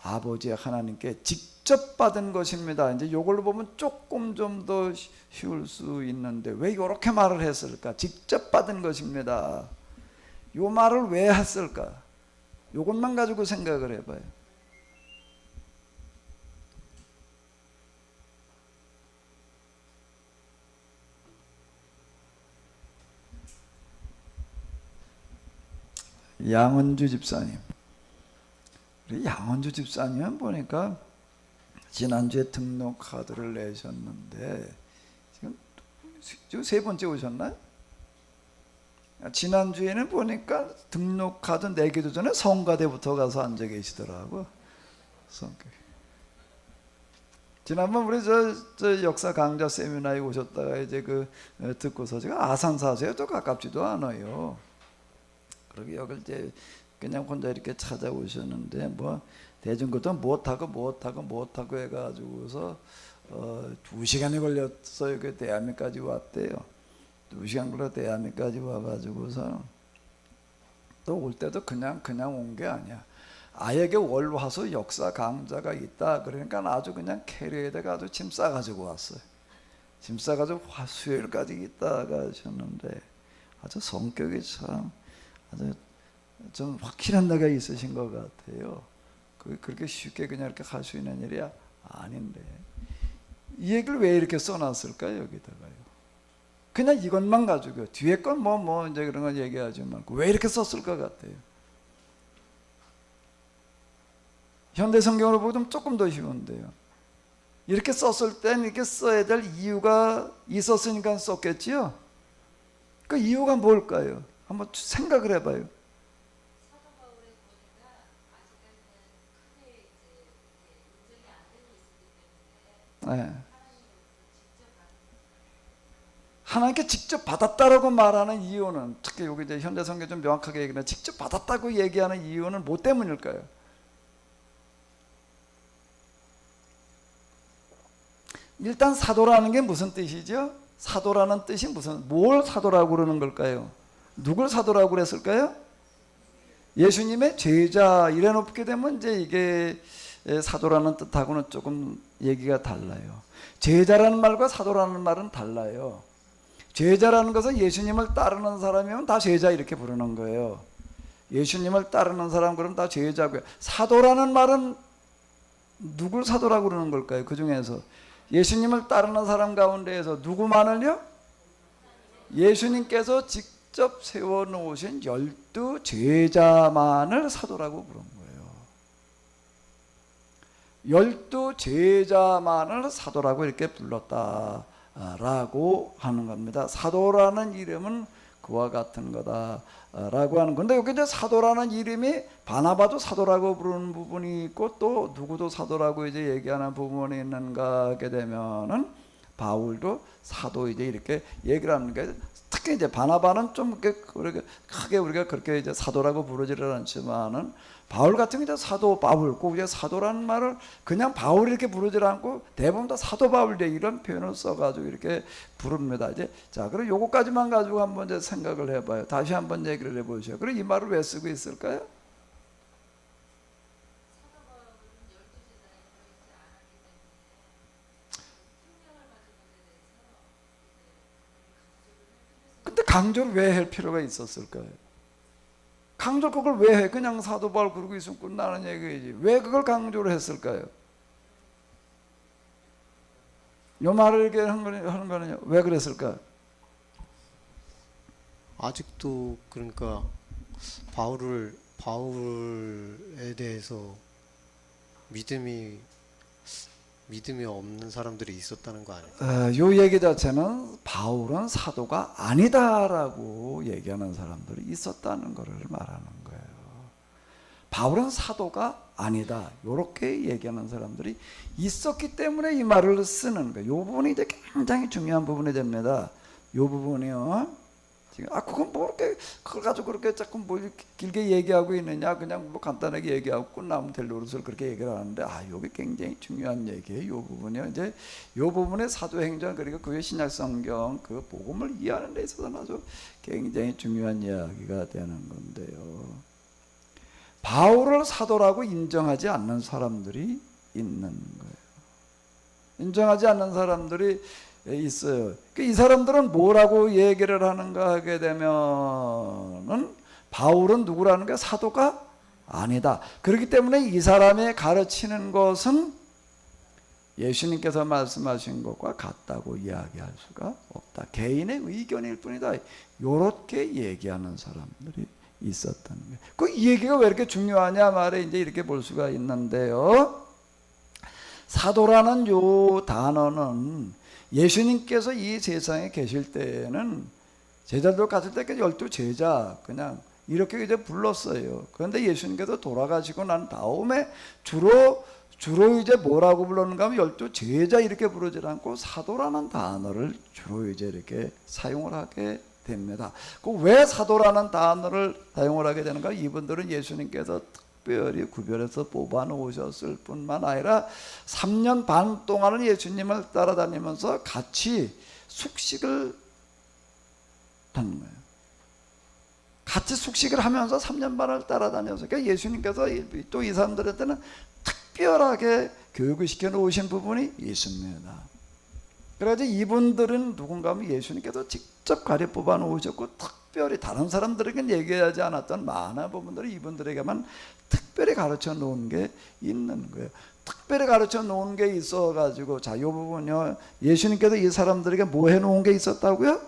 아버지 하나님께 직접 받은 것입니다. 이제 이걸로 보면 조금 좀 더 쉬울 수 있는데 왜 이렇게 말을 했을까? 직접 받은 것입니다. 이 말을 왜 했을까? 이것만 가지고 생각을 해봐요. 양은주 집사님. 우리 양은주 집사님은 보니까 지난주에 등록 카드를 내셨는데 지금 세 번째 오셨나요? 지난주에는 보니까 등록 카드 내기도 전에 성가대부터 가서 앉아 계시더라고. 지난번 우리 저 역사 강좌 세미나에 오셨다가 이제 듣고서 제가 아산 사세요. 또 가깝지도 않아요. 그러게 여기 이제 그냥 혼자 이렇게 찾아오셨는데 뭐 대중교통 못하고 해가지고서 2시간이 걸렸어요. 그 대한민까지 왔대요. 2시간 걸려 대한민까지 와가지고서 또 올 때도 그냥 온 게 아니야. 아예 월화수 역사 강좌가 있다. 그러니까 아주 그냥 캐리어에다가 아주 짐 싸가지고 왔어요. 짐 싸가지고 수요일까지 있다가 하셨는데 아주 성격이 참 아주 좀 확실한 데가 있으신 것 같아요. 그렇게 쉽게 그냥 이렇게 할 수 있는 일이 아닌데 이 얘기를 왜 이렇게 써놨을까요? 여기다가요. 그냥 이것만 가지고 뒤에 건 뭐 이제 그런 거 얘기하지 말고 왜 이렇게 썼을 것 같아요? 현대 성경으로 보면 조금 더 쉬운데요. 이렇게 썼을 땐 이렇게 써야 될 이유가 있었으니까 썼겠지요. 그 이유가 뭘까요? 한번 생각을 해봐요. 네. 하나님께 직접 받았다라고 말하는 이유는 특히 여기 이제 현대 성경 좀 명확하게 얘기하면 직접 받았다고 얘기하는 이유는 뭐 때문일까요? 일단 사도라는 게 무슨 뜻이죠? 사도라는 뜻이 뭘 사도라고 그러는 걸까요? 누굴 사도라고 그랬을까요? 예수님의 제자 이래 놓게 되면 이제 이게 사도라는 뜻하고는 조금 얘기가 달라요. 제자라는 말과 사도라는 말은 달라요. 제자라는 것은 예수님을 따르는 사람이면 다 제자 이렇게 부르는 거예요. 예수님을 따르는 사람 그럼 다 제자고요. 사도라는 말은 누굴 사도라고 그러는 걸까요? 그 중에서 예수님을 따르는 사람 가운데에서 누구만을요? 예수님께서 직접 세워놓으신 12 제자만을 사도라고 부른 거예요. 12 제자만을 사도라고 이렇게 불렀다라고 하는 겁니다. 사도라는 이름은 그와 같은 거다라고 하는 건데 여기 이제 사도라는 이름이 바나바도 사도라고 부르는 부분이 있고 또 누구도 사도라고 이제 얘기하는 부분이 있는가 하게 되면은 바울도 사도 이제 이렇게 얘기를 하는 게 특히 특히 이제 바나바는 좀 그렇게 크게 우리가 그렇게 이제 사도라고 부르지를 않지만은 바울 같은 경우 이제 사도 바울, 꼭 이제 사도라는 말을 그냥 바울 이렇게 부르지 않고 대부분 다 사도 바울 이런 표현을 써가지고 이렇게 부릅니다. 이제 자, 그럼 요거까지만 가지고 한번 이제 생각을 해봐요. 다시 한번 얘기를 해보세요. 그럼 이 말을 왜 쓰고 있을까요? 근데 강조를 왜 할 필요가 있었을까요? 강조 그걸 왜 해? 그냥 사도 바울 그러고 있으면 끝나는 얘기지. 왜 그걸 강조를 했을까요? 요 말을 이렇게 하는 거는요. 왜 그랬을까? 아직도 그러니까 바울에 대해서 믿음이 없는 사람들이 있었다는 거 아니에요? 요 얘기 자체는 바울은 사도가 아니다라고 얘기하는 사람들이 있었다는 것을 말하는 거예요. 바울은 사도가 아니다. 이렇게 얘기하는 사람들이 있었기 때문에 이 말을 쓰는 거예요. 이 부분이 이제 굉장히 중요한 부분이 됩니다. 이 부분이요. 지금 그건 뭐 이렇게 그걸 가지고 그렇게 자꾸 뭐 길게 얘기하고 있느냐, 그냥 뭐 간단하게 얘기하고 끝나면 될 노릇을 그렇게 얘기를 하는데 이게 굉장히 중요한 얘기예요. 이 부분이요. 이제 이 부분의 사도행전 그리고 그의 신약성경 그 복음을 이해하는 데 있어서는 아주 굉장히 중요한 이야기가 되는 건데요. 바울을 사도라고 인정하지 않는 사람들이 있는 거예요. 인정하지 않는 사람들이 있어요. 이 사람들은 뭐라고 얘기를 하는가 하게 되면은 바울은 누구라는 게 사도가 아니다. 그렇기 때문에 이 사람이 가르치는 것은 예수님께서 말씀하신 것과 같다고 이야기할 수가 없다. 개인의 의견일 뿐이다. 이렇게 얘기하는 사람들이 있었던 거예요. 이 얘기가 왜 이렇게 중요하냐 말에 이제 이렇게 볼 수가 있는데요. 사도라는 요 단어는 예수님께서 이 세상에 계실 때에는 제자들 갔을 때 12제자 그냥 이렇게 이제 불렀어요. 그런데 예수님께서 돌아가시고 난 다음에 주로 이제 뭐라고 불렀는가 하면 12제자 이렇게 부르지 않고 사도라는 단어를 주로 이제 이렇게 사용을 하게 됩니다. 왜 사도라는 단어를 사용을 하게 되는가? 이분들은 예수님께서 특별히 구별해서 뽑아 놓으셨을 뿐만 아니라 3년 반 동안은 예수님을 따라다니면서 같이 숙식을 하는 거예요. 같이 숙식을 하면서 3년 반을 따라다녀서 그러니까 예수님께서 또 이 사람들한테는 특별하게 교육을 시켜 놓으신 부분이 있습니다. 그래서 이분들은 누군가 하면 예수님께서 직접 가려 뽑아 놓으셨고 특별히 다른 사람들에게는 얘기하지 않았던 많은 부분들을 이분들에게만 특별히 가르쳐 놓은 게 있는 거예요. 특별히 가르쳐 놓은 게 있어 가지고 이 부분요. 예수님께서 이 사람들에게 뭐 해 놓은 게 있었다고요?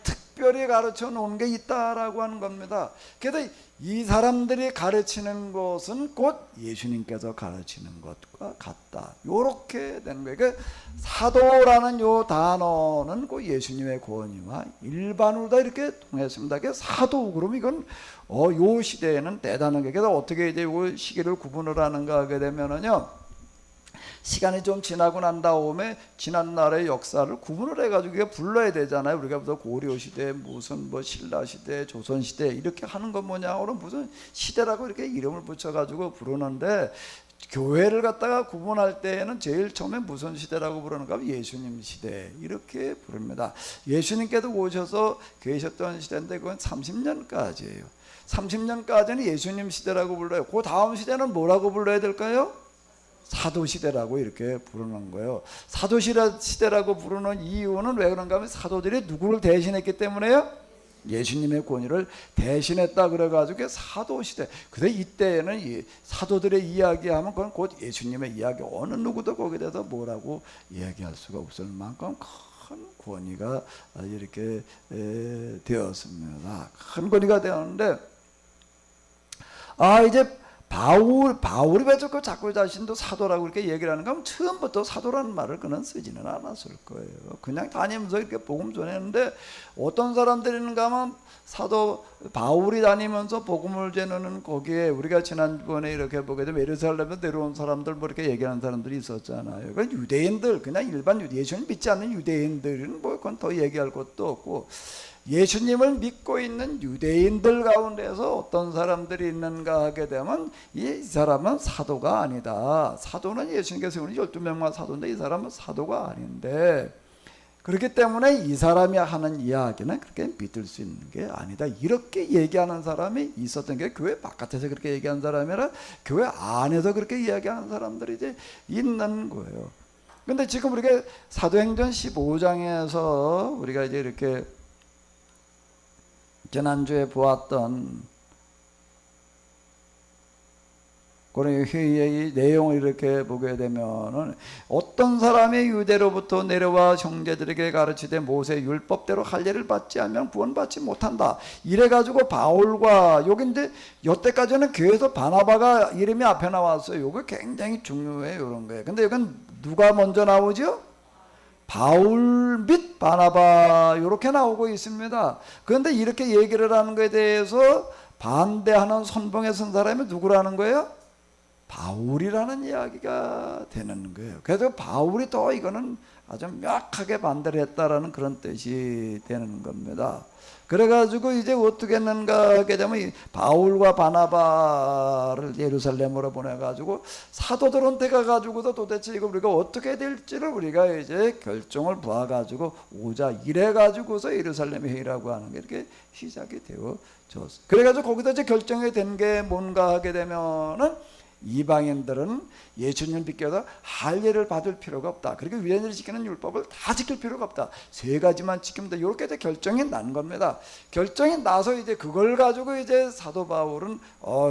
특별히 가르쳐 놓은 게 있다라고 하는 겁니다. 그래서 이 사람들이 가르치는 것은 곧 예수님께서 가르치는 것과 같다. 요렇게 되는 거예요. 그러니까 사도라는 요 단어는 곧 예수님의 권위와 일반으로 다 이렇게 통했습니다. 그래서 사도 그러면 이건 요 시대에는 대단한 게 그래서 어떻게 이제 요 시기를 구분을 하는가 하게 되면은요. 시간이 좀 지나고 난 다음에 지난 날의 역사를 구분을 해가지고 불러야 되잖아요. 우리가 무슨 고려시대, 무슨 뭐 신라시대, 조선시대 이렇게 하는 건 뭐냐? 그럼 무슨 시대라고 이렇게 이름을 붙여가지고 부르는데 교회를 갖다가 구분할 때에는 제일 처음에 무슨 시대라고 부르는가 하면 예수님 시대 이렇게 부릅니다. 예수님께서 오셔서 계셨던 시대인데 그건 30년까지예요. 30년까지는 예수님 시대라고 불러요. 그 다음 시대는 뭐라고 불러야 될까요? 사도시대라고 이렇게 부르는 거예요. 사도시대라고 부르는 이유는 왜 그런가 하면 사도들이 누구를 대신했기 때문에요? 예수님의 권위를 대신했다 그래가지고 사도시대. 근데 이때에는 이 사도들의 이야기하면 그건 곧 예수님의 이야기. 어느 누구도 거기에 대해서 뭐라고 이야기할 수가 없을 만큼 큰 권위가 이렇게 되었습니다. 큰 권위가 되었는데 이제 바울이 왜 자꾸 자신도 사도라고 이렇게 얘기를 하는가 하면 처음부터 사도라는 말을 그는 쓰지는 않았을 거예요. 그냥 다니면서 이렇게 복음 전했는데 어떤 사람들이 있는가 하면 사도 바울이 다니면서 복음을 전하는 거기에 우리가 지난번에 이렇게 보게 되면 예루살렘에 내려온 사람들 뭐 이렇게 얘기하는 사람들이 있었잖아요. 그러니까 유대인들, 그냥 일반 예수님 믿지 않는 유대인들은 뭐 그건 더 얘기할 것도 없고, 예수님을 믿고 있는 유대인들 가운데서 어떤 사람들이 있는가 하게 되면 이 사람은 사도가 아니다. 사도는 예수님께서 세우는 12명만 사도인데 이 사람은 사도가 아닌데, 그렇기 때문에 이 사람이 하는 이야기는 그렇게 믿을 수 있는 게 아니다. 이렇게 얘기하는 사람이 있었던 게 교회 바깥에서 그렇게 얘기하는 사람이 아니라 교회 안에서 그렇게 이야기하는 사람들이 이제 있는 거예요. 근데 지금 우리가 사도행전 15장에서 우리가 이제 이렇게 지난주에 보았던 그런 회의의 내용을 이렇게 보게 되면은 어떤 사람이 유대로부터 내려와 형제들에게 가르치되 모세 율법대로 할례를 받지 않으면 구원받지 못한다. 이래가지고 바울과 여기 이제 여태까지는 교회에서 바나바가 이름이 앞에 나왔어요. 이거 굉장히 중요해요. 이런 거예요. 근데 여긴 누가 먼저 나오죠? 바울 및 바나바 이렇게 나오고 있습니다. 그런데 이렇게 얘기를 하는 것에 대해서 반대하는 선봉에 선 사람이 누구라는 거예요? 바울이라는 이야기가 되는 거예요. 그래서 바울이 더 이거는 아주 명확하게 반대를 했다라는 그런 뜻이 되는 겁니다. 그래가지고 이제 어떻게 했는가 하게 되면 이 바울과 바나바를 예루살렘으로 보내가지고 사도들한테 가가지고도 도대체 이거 우리가 어떻게 될지를 우리가 이제 결정을 부어가지고 오자 이래가지고서 예루살렘 회의라고 하는 게 이렇게 시작이 되어졌어요. 그래가지고 거기서 이제 결정이 된 게 뭔가 하게 되면은 이방인들은 예수님을 믿겨서 할례를 받을 필요가 없다. 그리고 유대인들이 지키는 율법을 다 지킬 필요가 없다. 세 가지만 지키면 돼. 이렇게 이제 결정이 난 겁니다. 결정이 나서 이제 그걸 가지고 이제 사도 바울은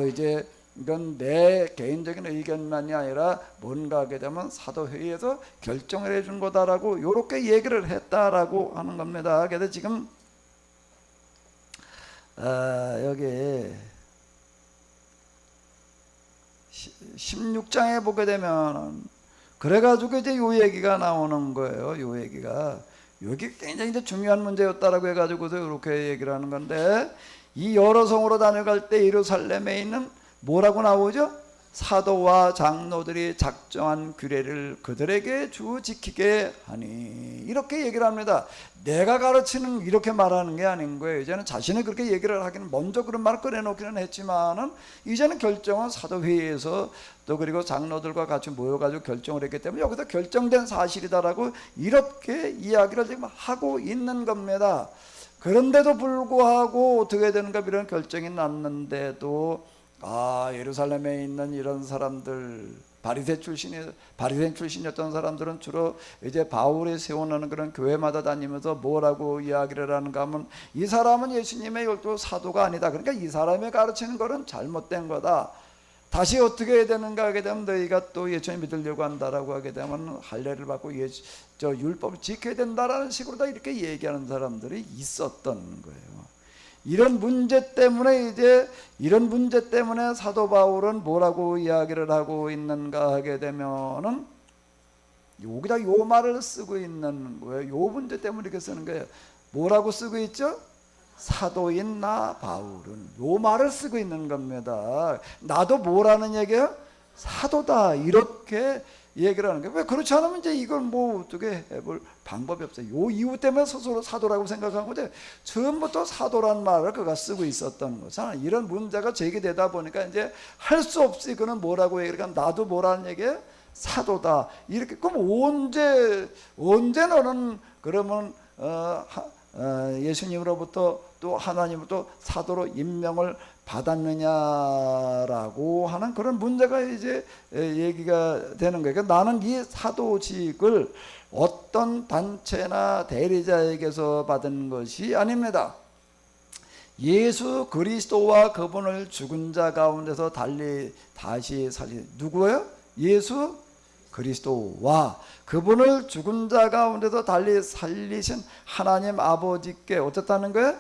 이제 이건 내 개인적인 의견만이 아니라 뭔가 하게 되면 사도회의에서 결정을 해준 거다라고 이렇게 얘기를 했다라고 하는 겁니다. 그래서 지금 여기 16장에 보게 되면 그래가지고 이제 요 얘기가 나오는 거예요. 요 얘기가 여기 굉장히 이제 중요한 문제였다라고 해가지고서 이렇게 얘기를 하는 건데, 이 여러 성으로 다녀갈 때 예루살렘에 있는 뭐라고 나오죠? 사도와 장로들이 작정한 규례를 그들에게 주 지키게 하니, 이렇게 얘기를 합니다. 내가 가르치는 이렇게 말하는 게 아닌 거예요. 이제는 자신이 그렇게 얘기를 하기는 먼저 그런 말을 꺼내놓기는 했지만은 이제는 결정은 사도회의에서 또 그리고 장로들과 같이 모여가지고 결정을 했기 때문에 여기서 결정된 사실이다라고 이렇게 이야기를 지금 하고 있는 겁니다. 그런데도 불구하고 어떻게 되는가, 이런 결정이 났는데도 예루살렘에 있는 이런 사람들, 바리새인 출신이었던 사람들은 주로 이제 바울이 세워놓은 그런 교회마다 다니면서 뭐라고 이야기를 하는가 하면, 이 사람은 예수님의 12 사도가 아니다. 그러니까 이 사람이 가르치는 것은 잘못된 거다. 다시 어떻게 해야 되는가 하게 되면 너희가 또 예수님 믿으려고 한다라고 하게 되면 할례를 받고 율법을 지켜야 된다라는 식으로 다 이렇게 얘기하는 사람들이 있었던 거예요. 이런 문제 때문에 사도 바울은 뭐라고 이야기를 하고 있는가 하게 되면은 여기다 요 말을 쓰고 있는 거예요. 요 문제 때문에 이렇게 쓰는 거예요. 뭐라고 쓰고 있죠? 사도인 나 바울은, 요 말을 쓰고 있는 겁니다. 나도 뭐라는 얘기예요? 사도다, 이렇게 얘기를 하는 거예요. 왜 그렇지 않으면 이제 이걸 뭐 어떻게 해볼 방법이 없어요. 요 이유 때문에 스스로 사도라고 생각하고 처음부터 사도란 말을 그가 쓰고 있었던 거잖아요. 이런 문제가 제기되다 보니까 이제 할 수 없이 그는 뭐라고 얘기를 하면, 나도 뭐라는 얘기예요? 사도다. 이렇게. 그럼 언제 너는 그러면 예수님으로부터 또 하나님으로부터 사도로 임명을 받았느냐라고 하는 그런 문제가 이제 얘기가 되는 거예요. 그러니까 나는 이 사도직을 어떤 단체나 대리자에게서 받은 것이 아닙니다. 예수 그리스도와 그분을 죽은 자 가운데서 다시 살린, 누구예요? 예수 그리스도와 그분을 죽은 자 가운데서 달리 살리신 하나님 아버지께 어떻다는 거예요?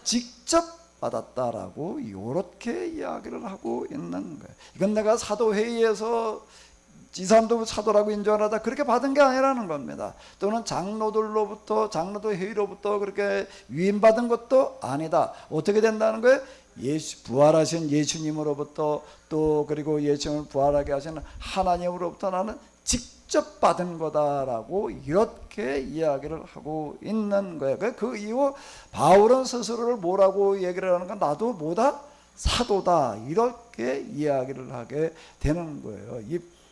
직접 받았다라고 이렇게 이야기를 하고 있는 거예요. 이건 내가 사도회의에서 이 사람도 사도라고 인정하다 그렇게 받은 게 아니라는 겁니다. 또는 장로들로부터, 장로도 회의로부터 그렇게 위임받은 것도 아니다. 어떻게 된다는 거예요? 부활하신 예수님으로부터, 또 그리고 예수님을 부활하게 하시는 하나님으로부터 나는 직접 받은 거다라고 이렇게 이야기를 하고 있는 거예요. 그 이후 바울은 스스로를 뭐라고 얘기를 하는가? 나도 뭐다? 사도다. 이렇게 이야기를 하게 되는 거예요.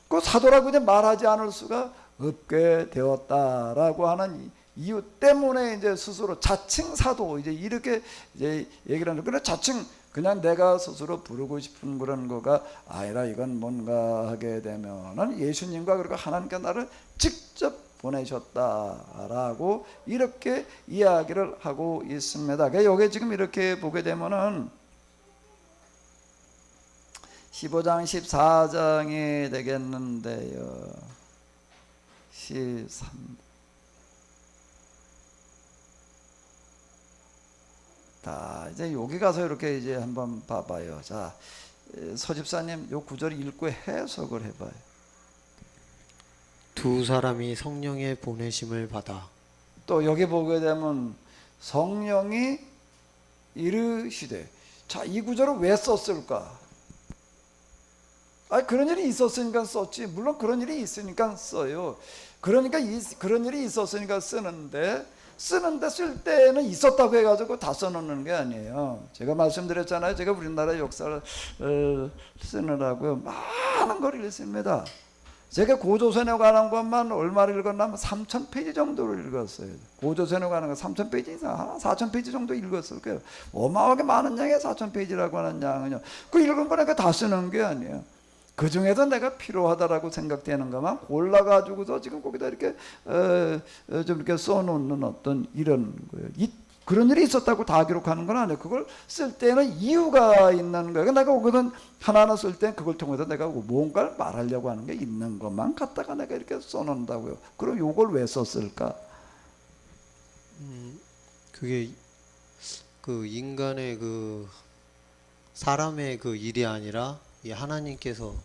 그 사도라고 이제 말하지 않을 수가 없게 되었다라고 하는 이유 때문에 이제 스스로 자칭 사도 이제 이렇게 이제 얘기를 하는 거예요. 자칭 그냥 내가 스스로 부르고 싶은 그런 거가 아니라 이건 뭔가 하게 되면은 예수님과 그리고 하나님께 나를 직접 보내셨다라고 이렇게 이야기를 하고 있습니다. 그러니까 여기 지금 이렇게 보게 되면은 15장 14장이 되겠는데요. 13. 자, 이제 여기 가서 이렇게 이제 한번 봐봐요. 자, 서집사님 요 구절 읽고 해석을 해봐요. 두 사람이 성령의 보내심을 받아. 또 여기 보게 되면 성령이 이르시되. 자, 이 구절을 왜 썼을까? 그런 일이 있었으니까 썼지. 물론 그런 일이 있으니까 써요. 그러니까 그런 일이 있었으니까 쓰는데 쓸 때는 있었다고 해가지고 다 써놓는 게 아니에요. 제가 말씀드렸잖아요. 제가 우리나라 역사를 쓰느라고요 많은 걸 읽습니다. 제가 고조선에 관한 것만 얼마를 읽었냐면 3,000페이지 정도를 읽었어요. 고조선에 관한 거 3,000페이지 이상, 4,000페이지 정도 읽었을 거예요. 어마어마하게 많은 양의 4,000페이지라고 하는 양은요. 그 읽은 거니까 다 쓰는 게 아니에요. 그 중에서 내가 필요하다라고 생각되는 것만 골라가지고서 지금 거기다 이렇게 좀 이렇게 써놓는 어떤 이런 거예요. 그런 일이 있었다고 다 기록하는 건 아니에요. 그걸 쓸 때는 이유가 있는 거예요. 내가 오거든 하나하나 쓸 때 그걸 통해서 내가 뭔가를 말하려고 하는 게 있는 것만 갖다가 내가 이렇게 써놓는다고요. 그럼 요걸 왜 썼을까? 그게 그 인간의 그 사람의 그 일이 아니라 이 하나님께서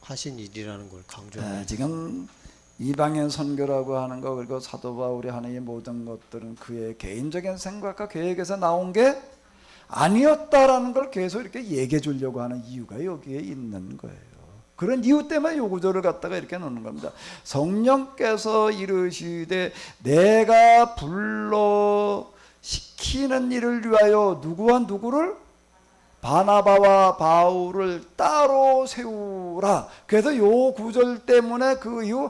하신 일이라는 걸 강조해요. 지금 이방인 선교라고 하는 거 그리고 사도 바울이 하는 이 모든 것들은 그의 개인적인 생각과 계획에서 나온 게 아니었다라는 걸 계속 이렇게 얘기해 주려고 하는 이유가 여기에 있는 거예요. 그런 이유 때문에 요 구절을 갖다가 이렇게 놓는 겁니다. 성령께서 이르시되 내가 불러 시키는 일을 위하여 누구와 누구를? 바나바와 바울을 따로 세우라. 그래서 요 구절 때문에 그 이후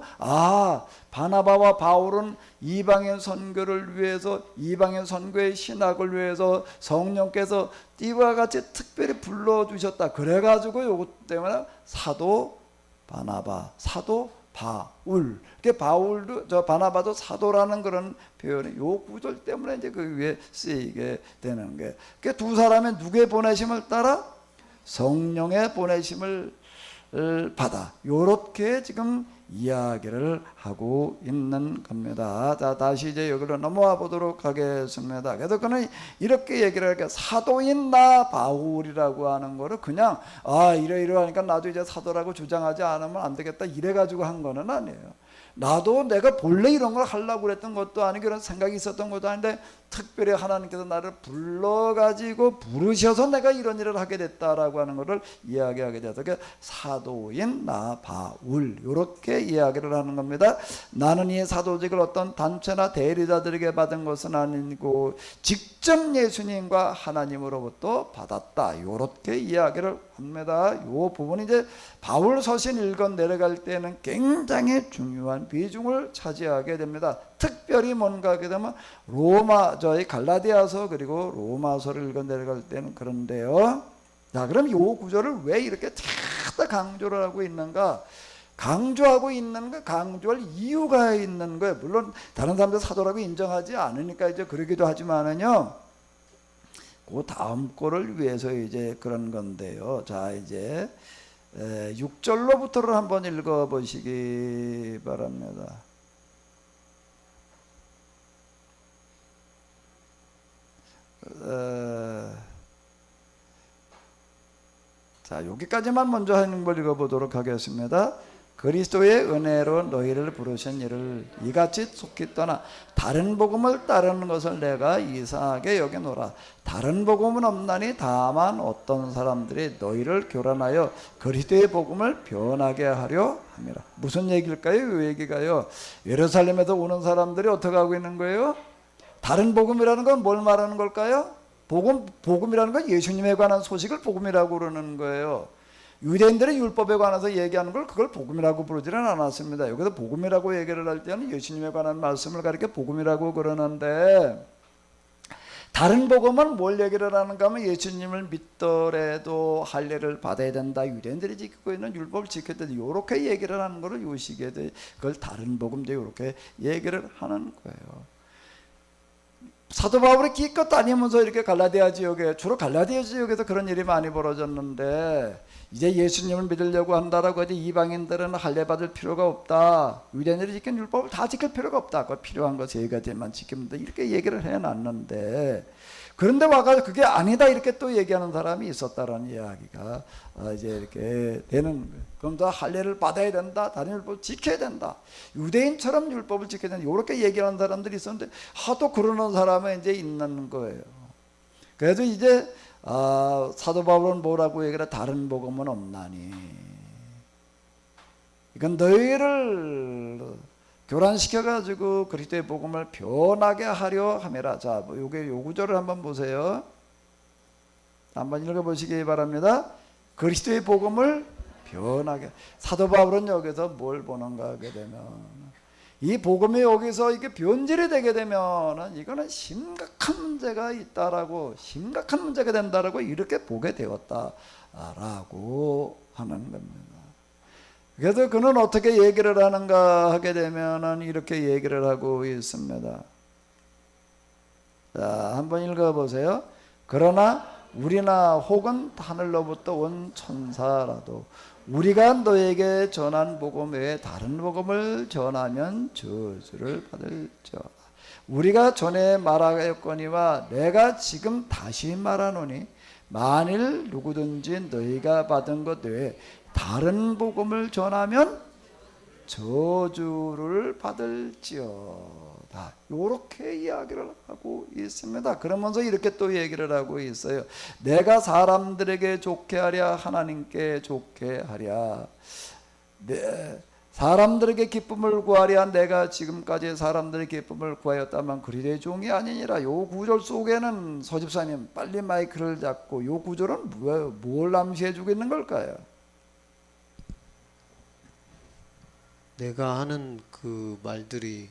바나바와 바울은 이방인 선교를 위해서, 이방인 선교의 신학을 위해서 성령께서 이와 같이 특별히 불러주셨다. 그래가지고 요것 때문에 사도 바나바, 사도 바울. 바울도 바나바도 사도라는 그런 표현이 요 구절 때문에 이제 그 위에 쓰이게 되는 게. 두 사람의 누구의 보내심을 따라? 성령의 보내심을 받아. 요렇게 지금 이야기를 하고 있는 겁니다. 자, 다시 이제 여기로 넘어와 보도록 하겠습니다. 그래서 그는 이렇게 얘기를 할게 사도인 나 바울이라고 하는 거를 그냥 이러이러하니까 나도 이제 사도라고 주장하지 않으면 안 되겠다 이래가지고 한 거는 아니에요. 나도 내가 본래 이런 걸 하려고 그랬던 것도 아니고 그런 생각이 있었던 것도 아닌데 특별히 하나님께서 나를 불러가지고 부르셔서 내가 이런 일을 하게 됐다라고 하는 것을 이야기하게 돼서 사도인 나 바울 이렇게 이야기를 하는 겁니다. 나는 이 사도직을 어떤 단체나 대리자들에게 받은 것은 아니고 직접 예수님과 하나님으로부터 받았다 이렇게 이야기를 합니다. 이 부분이 이제 바울 서신 읽어 내려갈 때는 굉장히 중요한 비중을 차지하게 됩니다. 특별히 뭔가 하게 되면 저희 갈라디아서 그리고 로마서를 읽어 내려갈 때는 그런데요. 자, 그럼 이 구절을 왜 이렇게 다 강조를 하고 있는가? 강조하고 있는 거, 강조할 이유가 있는 거예요. 물론 다른 사람들 사도라고 인정하지 않으니까 이제 그러기도 하지만은요. 그 다음 거를 위해서 이제 그런 건데요. 자, 이제 6절로부터를 한번 읽어 보시기 바랍니다. 자, 여기까지만 먼저 하는 걸 읽어보도록 하겠습니다. 그리스도의 은혜로 너희를 부르신 이를 이같이 속히 떠나 다른 복음을 따르는 것을 내가 이상하게 여기노라. 다른 복음은 없나니 다만 어떤 사람들이 너희를 교란하여 그리스도의 복음을 변하게 하려 함이라. 무슨 얘기일까요? 이 얘기가요, 예루살렘에서 오는 사람들이 어떻게 하고 있는 거예요? 다른 복음이라는 건 뭘 말하는 걸까요? 복음이라는 건 예수님에 관한 소식을 복음이라고 그러는 거예요. 유대인들의 율법에 관해서 얘기하는 걸 그걸 복음이라고 부르지는 않았습니다. 여기서 복음이라고 얘기를 할 때는 예수님에 관한 말씀을 가리켜 복음이라고 그러는데, 다른 복음은 뭘 얘기를 하는가 하면 예수님을 믿더라도 할례를 받아야 된다, 유대인들이 지키고 있는 율법을 지켜야 된다, 이렇게 얘기를 하는 거를 요 시기에 그걸 다른 복음도 이렇게 얘기를 하는 거예요. 사도 바울이 기껏 다니면서 이렇게 갈라디아 지역에, 주로 갈라디아 지역에서 그런 일이 많이 벌어졌는데, 이제 예수님을 믿으려고 한다라고 하지 이방인들은 할례 받을 필요가 없다, 유대인들이 지킨 율법을 다 지킬 필요가 없다, 그 필요한 거 세 가지만 지키면 돼, 이렇게 얘기를 해놨는데, 그런데 와가지고 그게 아니다 이렇게 또 얘기하는 사람이 있었다라는 이야기가 이제 이렇게 되는 거예요. 그럼 더 할례를 받아야 된다, 다른 율법을 지켜야 된다, 유대인처럼 율법을 지켜야 된다, 이렇게 얘기하는 사람들이 있었는데 하도 그러는 사람은 이제 있는 거예요. 그래서 이제 사도 바울은 뭐라고 얘기를 해? 다른 복음은 없나니, 이건 너희를 교란시켜 가지고 그리스도의 복음을 변하게 하려 함이라. 자, 요게 요 구절을 한번 보세요. 한번 읽어보시기 바랍니다. 그리스도의 복음을 변하게. 사도 바울은 여기서 뭘 보는가 하게 되면, 이 복음이 여기서 이게 변질이 되게 되면은 이거는 심각한 문제가 있다라고, 심각한 문제가 된다라고 이렇게 보게 되었다라고 하는 겁니다. 그래서 그는 어떻게 얘기를 하는가 하게 되면은 이렇게 얘기를 하고 있습니다. 자, 한번 읽어보세요. 그러나 우리나 혹은 하늘로부터 온 천사라도 우리가 너에게 전한 복음 외에 다른 복음을 전하면 저주를 받을지어다. 우리가 전에 말하였거니와 내가 지금 다시 말하노니 만일 누구든지 너희가 받은 것 외에 다른 복음을 전하면 저주를 받을지어다. 이렇게 이야기를 하고 있습니다. 그러면서 이렇게 또 얘기를 하고 있어요. 내가 사람들에게 좋게 하랴 하나님께 좋게 하랴. 사람들에게 기쁨을 구하랴 내가 지금까지 사람들의 기쁨을 구하였다만 그리스도의 종이 아니니라. 요 구절 속에는 서집사님 빨리 마이크를 잡고, 요 구절은 뭘 암시해 주고 있는 걸까요? 내가 하는 그 말들이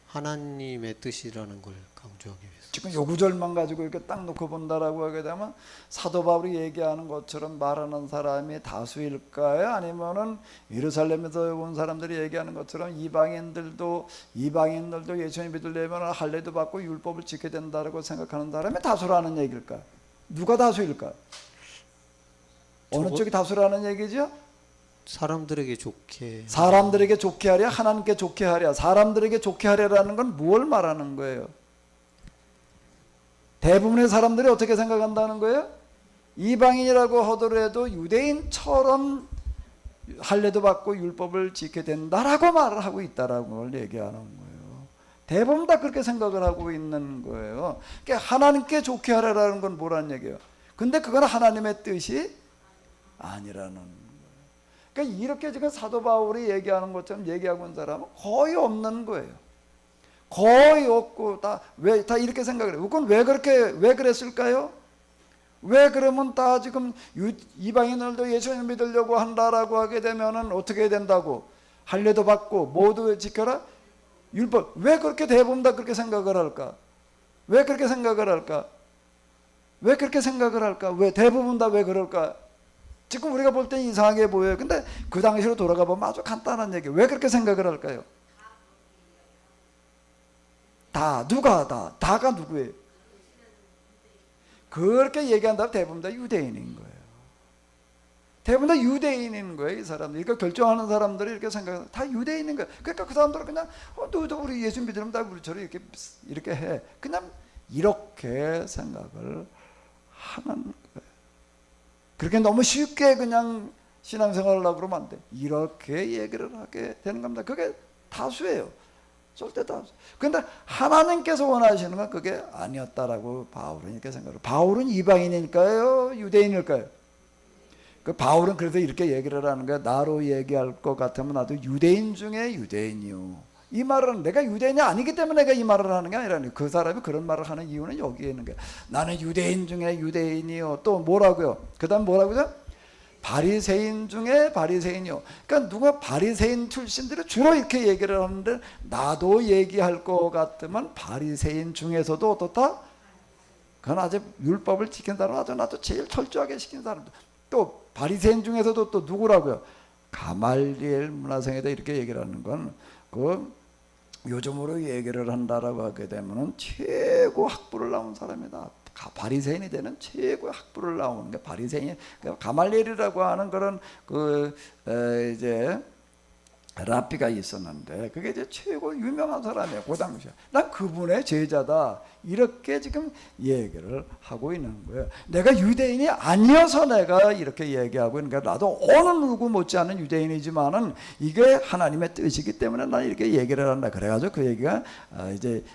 하나님의 뜻이라는 걸 강조하기 위해서. 지금 요 구절만 가지고 이렇게 딱 놓고 본다라고 하게 되면 사도 바울이 얘기하는 것처럼 말하는 사람이 다수일까요? 아니면은 예루살렘에서 온 사람들이 얘기하는 것처럼 이방인들도 예수님 믿으려면 할례도 받고 율법을 지켜야 된다고 생각하는 사람이 다수라는 얘기일까? 누가 다수일까? 어느 쪽이 다수라는 얘기죠? 사람들에게 좋게 하랴 하나님께 좋게 하랴. 사람들에게 좋게 하랴라는 건 뭘 말하는 거예요? 대부분의 사람들이 어떻게 생각한다는 거예요? 이방인이라고 하더라도 유대인처럼 할례도 받고 율법을 지켜야 된다라고 말을 하고 있다라고 걸 얘기하는 거예요. 대부분 다 그렇게 생각을 하고 있는 거예요. 그러니까 하나님께 좋게 하라라는 건 뭐라는 얘기예요? 근데 그건 하나님의 뜻이 아니라는 거예요. 그러니까 이렇게 지금 사도 바울이 얘기하는 것처럼 얘기하고 있는 사람은 거의 없는 거예요. 거의 없고 다 이렇게 생각을 해요. 그건 왜 그랬을까요? 왜 그러면 다 지금 이방인들도 예수님 믿으려고 한다라고 하게 되면은 어떻게 해야 된다고? 할례도 받고 모두 지켜라? 율법. 왜 그렇게 대부분 다 그렇게 생각을 할까? 왜 그렇게 생각을 할까? 왜 대부분 다 왜 그럴까? 지금 우리가 볼 때 이상하게 보여요. 근데 그 당시로 돌아가 보면 아주 간단한 얘기예요. 왜 그렇게 생각을 할까요? 다가 누구예요? 그렇게 얘기한다면 대부분 다 유대인인 거예요. 대부분 다 유대인인 거예요. 이 사람들. 그러니까 결정하는 사람들이 이렇게 생각하는 다 유대인인 거예요. 그러니까 그 사람들은 그냥 너도 우리 예수 믿으면 다 우리처럼 이렇게 해. 그냥 이렇게 생각을 하는 거예요. 그렇게 너무 쉽게 그냥 신앙생활을 하려고 그러면 안 돼. 이렇게 얘기를 하게 되는 겁니다. 그게 다수예요. 절대 다수. 그런데 하나님께서 원하시는 건 그게 아니었다라고 바울은 이렇게 생각해요. 바울은 이방인일까요? 유대인일까요? 그 바울은 그래서 이렇게 얘기를 하는 거야. 나로 얘기할 것 같으면 나도 유대인 중에 유대인이요. 이 말은 내가 유대인이 아니기 때문에 내가 이 말을 하는 게 아니라 그 사람이 그런 말을 하는 이유는 여기에 있는 거야. 나는 유대인 중에 유대인이요. 또 뭐라고요? 그 다음 뭐라고요? 바리새인 중에 바리새인이요. 그러니까 누가 바리새인 출신들이 주로 이렇게 얘기를 하는데 나도 얘기할 것 같으면 바리새인 중에서도 어떻다? 그건 아주 율법을 지킨 사람, 아주 나도 제일 철저하게 시킨 사람들. 또 바리새인 중에서도 또 누구라고요? 가말리엘 문화생에다 이렇게 얘기를 하는 건 그 요즘으로 얘기를 한다라고 하게 되면은 최고 학부를 나온 사람이다. 바리새인이 되는 최고의 학부를 나오는 게 바리새인. 가말리엘이라고 하는 그런 이제 라피가 있었는데 그게 이제 최고 유명한 사람이에요. 그 당시에 난 그분의 제자다 이렇게 지금 얘기를 하고 있는 거예요. 내가 유대인이 아니어서 내가 이렇게 얘기하고 있는 게 나도 어느 누구 못지않은 유대인이지만은 이게 하나님의 뜻이기 때문에 나는 이렇게 얘기를 한다. 그래가지고 그 얘기가 이제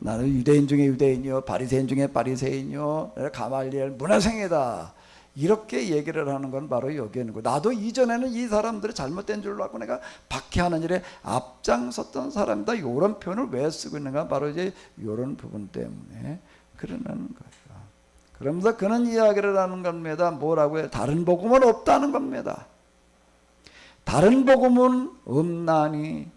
나는 유대인 중에 유대인이요 바리새인 중에 바리새인이요 가말리엘 문화생이다. 이렇게 얘기를 하는 건 바로 여기에 있는 거예요. 나도 이전에는 이 사람들이 잘못된 줄로 알고 내가 박해하는 일에 앞장섰던 사람이다. 이런 표현을 왜 쓰고 있는가? 바로 이제 이런 부분 때문에 그러는 거예요. 그러면서 그는 이야기를 하는 겁니다. 뭐라고 해요? 다른 복음은 없다는 겁니다. 다른 복음은 없나니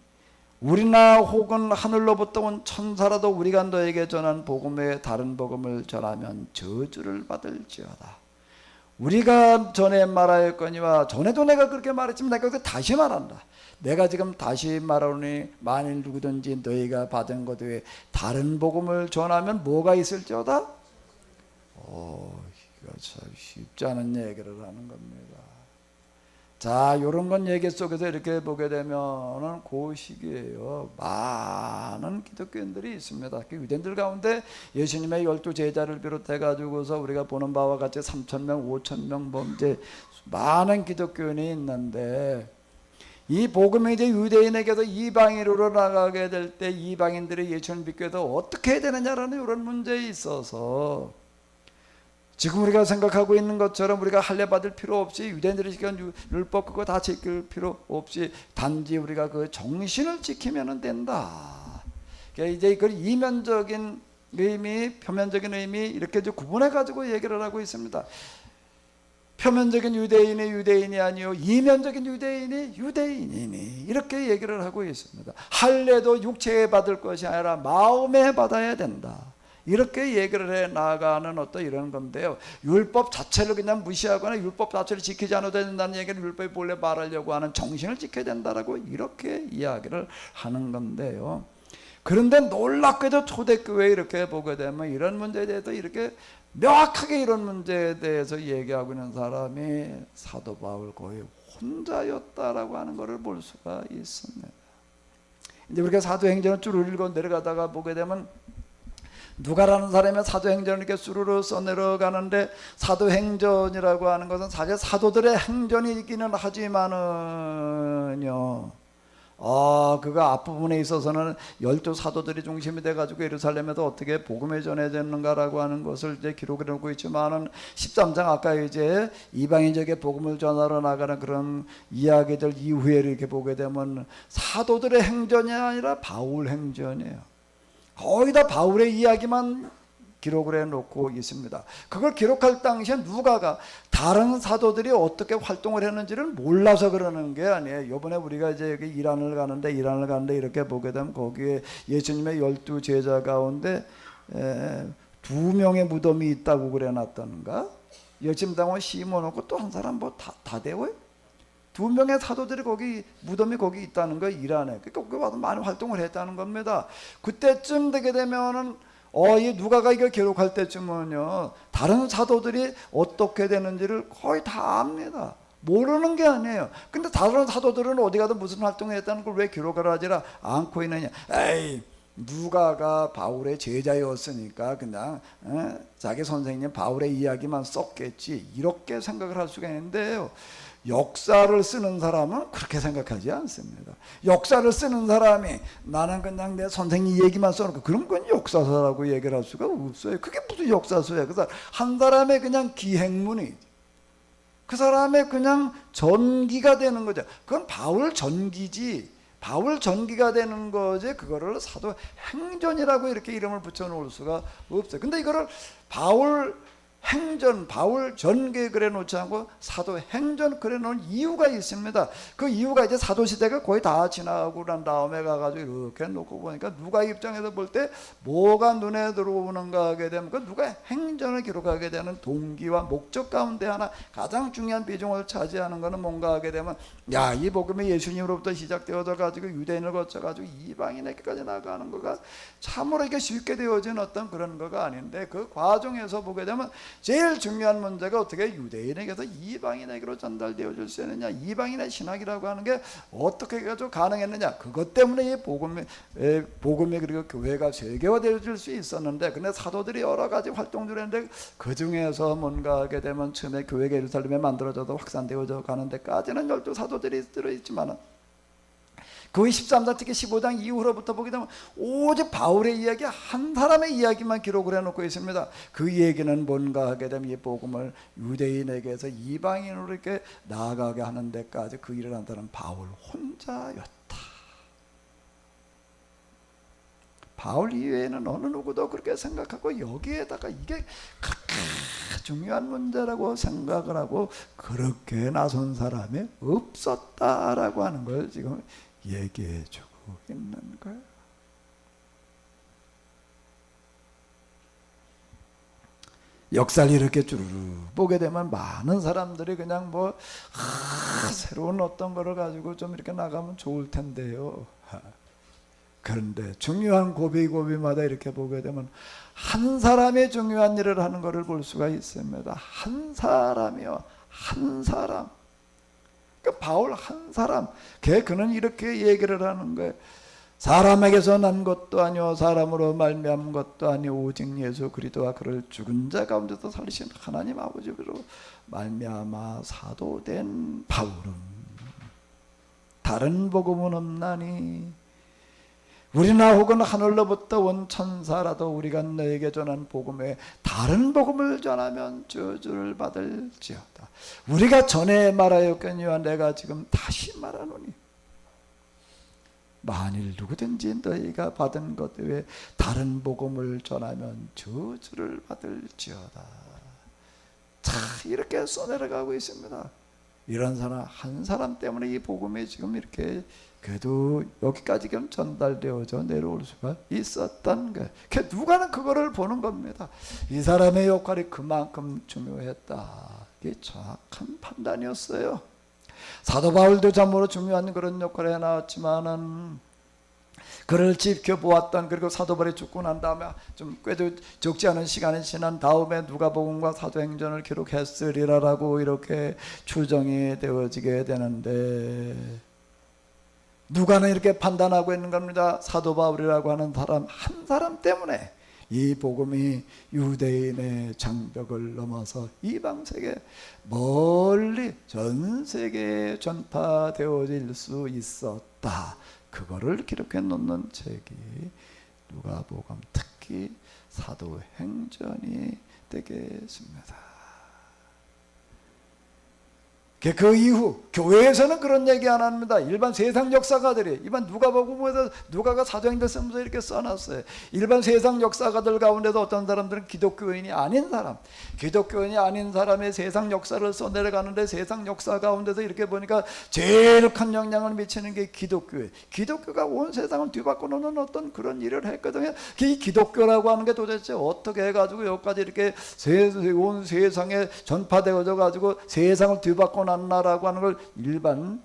우리나 혹은 하늘로부터 온 천사라도 우리가 너에게 전한 복음 외에 다른 복음을 전하면 저주를 받을지어다. 우리가 전에 말하였거니와 전에도 내가 그렇게 말했지만 내가 그 다시 말한다. 내가 지금 다시 말하노니 만일 누구든지 너희가 받은 것 외에 다른 복음을 전하면 뭐가 있을지어다? 이거 참 쉽지 않은 얘기를 하는 겁니다. 자, 요런 건 얘기 속에서 이렇게 보게 되면은 그 시기에요. 많은 기독교인들이 있습니다. 그 유대인들 가운데 예수님의 12 제자를 비롯해 가지고서 우리가 보는 바와 같이 3,000명, 5,000명 범죄 많은 기독교인이 있는데 이 복음이 이제 유대인에게도 이방인으로 나가게 될 때 이방인들이 예수님을 믿게 해서 어떻게 해야 되느냐라는 이런 문제에 있어서 지금 우리가 생각하고 있는 것처럼 우리가 할례 받을 필요 없이 유대인들이 지킨 율법 그거 다 지킬 필요 없이 단지 우리가 그 정신을 지키면 된다. 그러니까 이제 그 이면적인 의미, 표면적인 의미 이렇게 이제 구분해 가지고 얘기를 하고 있습니다. 표면적인 유대인이 아니요 이면적인 유대인이니 이렇게 얘기를 하고 있습니다. 할례도 육체에 받을 것이 아니라 마음에 받아야 된다. 이렇게 얘기를 해 나가는 어떤 이런 건데요. 율법 자체를 그냥 무시하거나 율법 자체를 지키지 않아도 된다는 얘기는 율법이 본래 말하려고 하는 정신을 지켜야 된다라고 이렇게 이야기를 하는 건데요. 그런데 놀랍게도 초대교회에 이렇게 보게 되면 이런 문제에 대해서 이렇게 명확하게 이런 문제에 대해서 얘기하고 있는 사람이 사도 바울 거의 혼자였다라고 하는 것을 볼 수가 있습니다. 이제 우리가 사도행전을 쭉 읽어 내려가다가 보게 되면 누가라는 사람이 사도행전을 이렇게 수르르 써내려가는데 사도행전이라고 하는 것은 사실 사도들의 행전이기는 하지만은요 그거 앞부분에 있어서는 12 사도들이 중심이 돼가지고 예루살렘에서 어떻게 복음이 전해졌는가라고 하는 것을 이제 기록을 하고 있지만은 13장 아까 이제 이방인적의 복음을 전하러 나가는 그런 이야기들 이후에 이렇게 보게 되면 사도들의 행전이 아니라 바울 행전이에요. 거의 다 바울의 이야기만 기록을 해놓고 있습니다. 그걸 기록할 당시에 누가가 다른 사도들이 어떻게 활동을 했는지를 몰라서 그러는 게 아니에요. 이번에 우리가 이제 여기 이란을 가는데 이렇게 보게 되면 거기에 예수님의 12 제자 가운데 2명의 무덤이 있다고 그래놨다는가? 여침당원 시몬하고 또 한 사람 뭐 다대워요? 2명의 사도들이 거기 무덤이 거기 있다는 거예요. 이란에. 그러니까 거기 와서 많은 활동을 했다는 겁니다. 그때쯤 되게 되면은 이 누가가 이거 기록할 때쯤은요 다른 사도들이 어떻게 되는지를 거의 다 압니다. 모르는 게 아니에요. 근데 다른 사도들은 어디 가도 무슨 활동을 했다는 걸 왜 기록을 하지 않고 있느냐? 누가가 바울의 제자였으니까 그냥 자기 선생님 바울의 이야기만 썼겠지 이렇게 생각을 할 수가 있는데요. 역사를 쓰는 사람은 그렇게 생각하지 않습니다. 역사를 쓰는 사람이 나는 그냥 내 선생님 얘기만 써놓고 그런 건 역사서라고 얘기를 할 수가 없어요. 그게 무슨 역사서야. 그래서 한 사람의 그냥 기행문이지. 그 사람의 그냥 전기가 되는 거죠. 그건 바울 전기지. 바울 전기가 되는 거지. 그거를 사도 행전이라고 이렇게 이름을 붙여놓을 수가 없어요. 근데 이거를 바울 행전, 바울 전기 그래 놓지 않고 사도 행전 그래 놓은 이유가 있습니다. 그 이유가 이제 사도 시대가 거의 다 지나고 난 다음에 가가지고 이렇게 놓고 보니까 누가 입장에서 볼 때 뭐가 눈에 들어오는가 하게 되면 그 누가 행전을 기록하게 되는 동기와 목적 가운데 하나 가장 중요한 비중을 차지하는 거는 뭔가 하게 되면 야, 이 복음이 예수님으로부터 시작되어져 가지고 유대인을 거쳐 가지고 이방인에게까지 나가는 거가 참으로 이렇게 쉽게 되어진 어떤 그런 거가 아닌데 그 과정에서 보게 되면 제일 중요한 문제가 어떻게 유대인에게서 이방인에게로 전달되어질 수 있느냐, 이방인의 신학이라고 하는 게 어떻게 해가지고 가능했느냐, 그것 때문에 이 복음이 그리고 교회가 세계화되어질 수 있었는데, 근데 사도들이 여러 가지 활동들을 했는데 그 중에서 뭔가 하게 되면 처음에 교회가 예루살렘에 만들어져도 확산되어져 가는 데까지는 12사도들이 들어있지만 그 13장 특히 15장 이후로부터 보게 되면 오직 바울의 이야기 한 사람의 이야기만 기록을 해놓고 있습니다. 그 얘기는 뭔가 하게 되면 이 복음을 유대인에게서 이방인으로 이렇게 나아가게 하는 데까지 그 일을 한다는 바울 혼자였다. 바울 이외에는 어느 누구도 그렇게 생각하고 여기에다가 이게 그렇게 중요한 문제라고 생각을 하고 그렇게 나선 사람이 없었다라고 하는 걸 지금 얘기해주고 있는 거예요. 역사를 이렇게 쭈르르 보게 되면 많은 사람들이 그냥 새로운 어떤 거를 가지고 좀 이렇게 나가면 좋을 텐데요. 그런데 중요한 고비마다 이렇게 보게 되면 한 사람이 중요한 일을 하는 것을 볼 수가 있습니다. 한 사람이요, 한 사람. 바울 한 사람, 그는 이렇게 얘기를 하는 거예요. 사람에게서 난 것도 아니오 사람으로 말미암은 것도 아니오 오직 예수 그리스도와 그를 죽은 자 가운데서 살리신 하나님 아버지로 말미암아 사도된 바울은 다른 복음은 없나니 우리나 혹은 하늘로부터 온 천사라도 우리가 너에게 전한 복음에 다른 복음을 전하면 저주를 받을지어다. 우리가 전에 말하였거니와 내가 지금 다시 말하노니 만일 누구든지 너희가 받은 것 외에 다른 복음을 전하면 저주를 받을지어다. 자, 이렇게 써내려가고 있습니다. 이런 사람 한 사람 때문에 이 복음이 지금 이렇게 그래도 여기까지 전달되어져 내려올 수가 있었던 거예요. 누가는 그거를 보는 겁니다. 이 사람의 역할이 그만큼 중요했다. 이게 정확한 판단이었어요. 사도 바울도 참으로 중요한 그런 역할을 해나왔지만은 그를 지켜보았던, 그리고 사도 바울이 죽고 난 다음에 좀 꽤도 적지 않은 시간이 지난 다음에 누가복음과 사도행전을 기록했으리라라고 이렇게 추정이 되어지게 되는데 누가는 이렇게 판단하고 있는 겁니다. 사도 바울이라고 하는 사람 한 사람 때문에 이 복음이 유대인의 장벽을 넘어서 이방세계 멀리 전 세계에 전파되어질 수 있었다. 그거를 기록해 놓는 책이 누가복음, 특히 사도행전이 되겠습니다. 그 이후 교회에서는 그런 얘기 안 합니다. 일반 세상 역사가들이, 일반 누가복음에서 누가가 사도행전 쓰면서 이렇게 써놨어요. 일반 세상 역사가들 가운데도 어떤 사람들은 기독교인이 아닌 사람, 기독교인이 아닌 사람의 세상 역사를 써내려가는데 세상 역사 가운데서 이렇게 보니까 제일 큰 영향을 미치는 게 기독교예요. 기독교가 온 세상을 뒤바꿔 놓는 어떤 그런 일을 했거든요. 이 기독교라고 하는 게 도대체 어떻게 해가지고 여기까지 이렇게 온 세상에 전파되어져 가지고 세상을 뒤바꿔 놨나라고 하는 걸 일반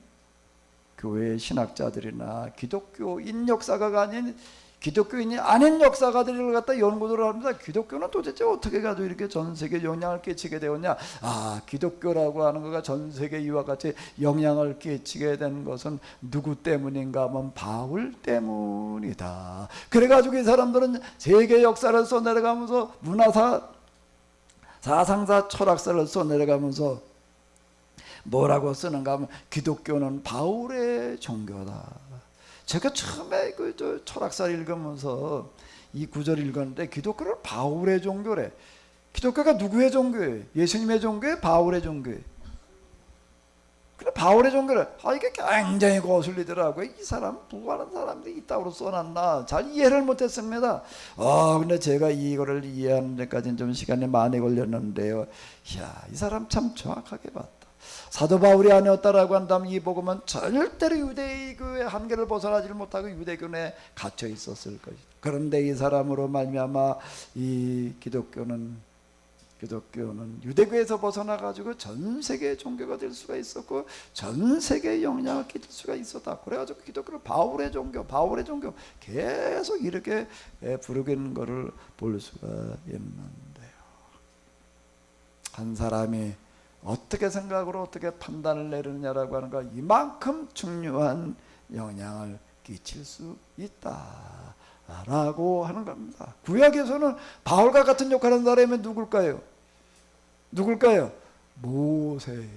교회 신학자들이나 기독교인 역사가가 아닌 기독교인이 아닌 역사가들을 갖다 연구를 합니다. 기독교는 도대체 어떻게 가지고 이렇게 전 세계에 영향을 끼치게 되었냐? 아, 기독교라고 하는 거가 전 세계에 이와 같이 영향을 끼치게 된 것은 누구 때문인가 하면 바울 때문이다. 그래가지고 이 사람들은 세계 역사를 써내려가면서 문화사, 사상사, 철학사를 써내려가면서 뭐라고 쓰는가 하면 기독교는 바울의 종교다. 제가 처음에 그 철학사를 읽으면서 이 구절 읽었는데 기독교는 바울의 종교래. 기독교가 누구의 종교예요? 예수님의 종교예요? 바울의 종교예요? 그래, 바울의 종교래. 아, 이게 굉장히 거슬리더라고요. 이 사람 부하는 사람들이 이따구로 써놨나 잘 이해를 못했습니다. 근데 제가 이거를 이해하는 데까지는 좀 시간이 많이 걸렸는데요. 이야, 이 사람 참 정확하게 봤다. 사도 바울이 아니었다라고 한다면 이 복음은 절대로 유대교의 한계를 벗어나지 못하고 유대교 내에 갇혀 있었을 것이다. 그런데 이 사람으로 말미암아 이 기독교는 유대교에서 벗어나 가지고 전 세계의 종교가 될 수가 있었고 전 세계에 영향을 끼칠 수가 있었다. 그래가지고 기독교를 바울의 종교 계속 이렇게 부르는 것을 볼 수가 있는데요. 한 사람이 어떻게 생각으로 어떻게 판단을 내리느냐라고 하는 거 이만큼 중요한 영향을 끼칠 수 있다라고 하는 겁니다. 구약에서는 바울과 같은 역할을 하는 사람이 누굴까요? 모세.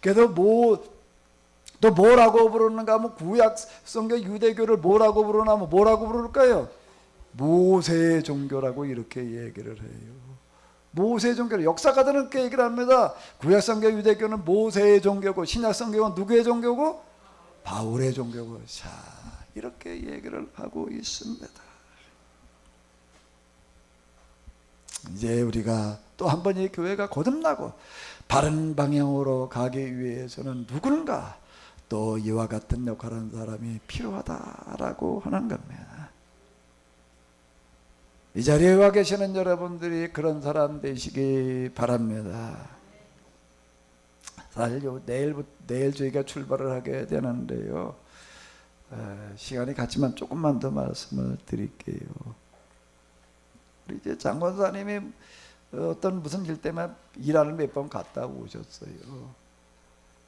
그래서 또 뭐라고 부르는가 하면 구약 성경 유대교를 뭐라고 부르냐면 뭐라고 부를까요? 모세의 종교라고 이렇게 얘기를 해요. 모세의 종교를 역사가들은 그렇게 얘기를 합니다. 구약성경 유대교는 모세의 종교고 신약성경은 누구의 종교고? 바울의 종교고. 자, 이렇게 얘기를 하고 있습니다. 이제 우리가 또 한 번 이 교회가 거듭나고 바른 방향으로 가기 위해서는 누군가 또 이와 같은 역할을 하는 사람이 필요하다라고 하는 겁니다. 이 자리에 와 계시는 여러분들이 그런 사람 되시기 바랍니다. 사실 내일 저희가 출발을 하게 되는데요. 시간이 갔지만 조금만 더 말씀을 드릴게요. 우리 이제 장권사님이 어떤 무슨 일 때문에 이란을 몇 번 갔다 오셨어요.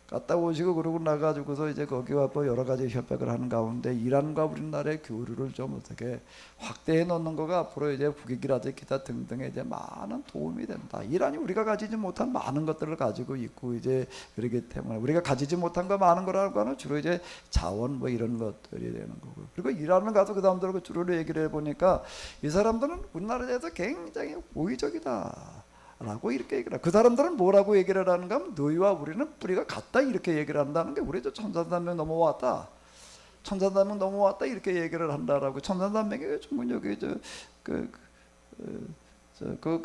갔다 오시고 그러고 나가지고서 이제 거기와 뭐 여러 가지 협약을 하는 가운데 이란과 우리나라의 교류를 좀 어떻게 확대해 놓는 거가 앞으로 이제 국익이라든지 기타 등등에 이제 많은 도움이 된다. 이란이 우리가 가지지 못한 많은 것들을 가지고 있고 이제 그러기 때문에 우리가 가지지 못한 거 많은 거라고 하는 주로 이제 자원 뭐 이런 것들이 되는 거고. 그리고 이란을 가서 그 사람들하고 주로 얘기를 해보니까 이 사람들은 우리나라에 대해서 굉장히 호의적이다. 라고 이렇게 얘기를 그 사람들은 뭐라고 얘기를 하는가 하면 너희와 우리는 뿌리가 같다 이렇게 얘기를 한다는 게 우리도 천산단명 넘어왔다 이렇게 얘기를 한다라고. 천산단명이 중국 여기 그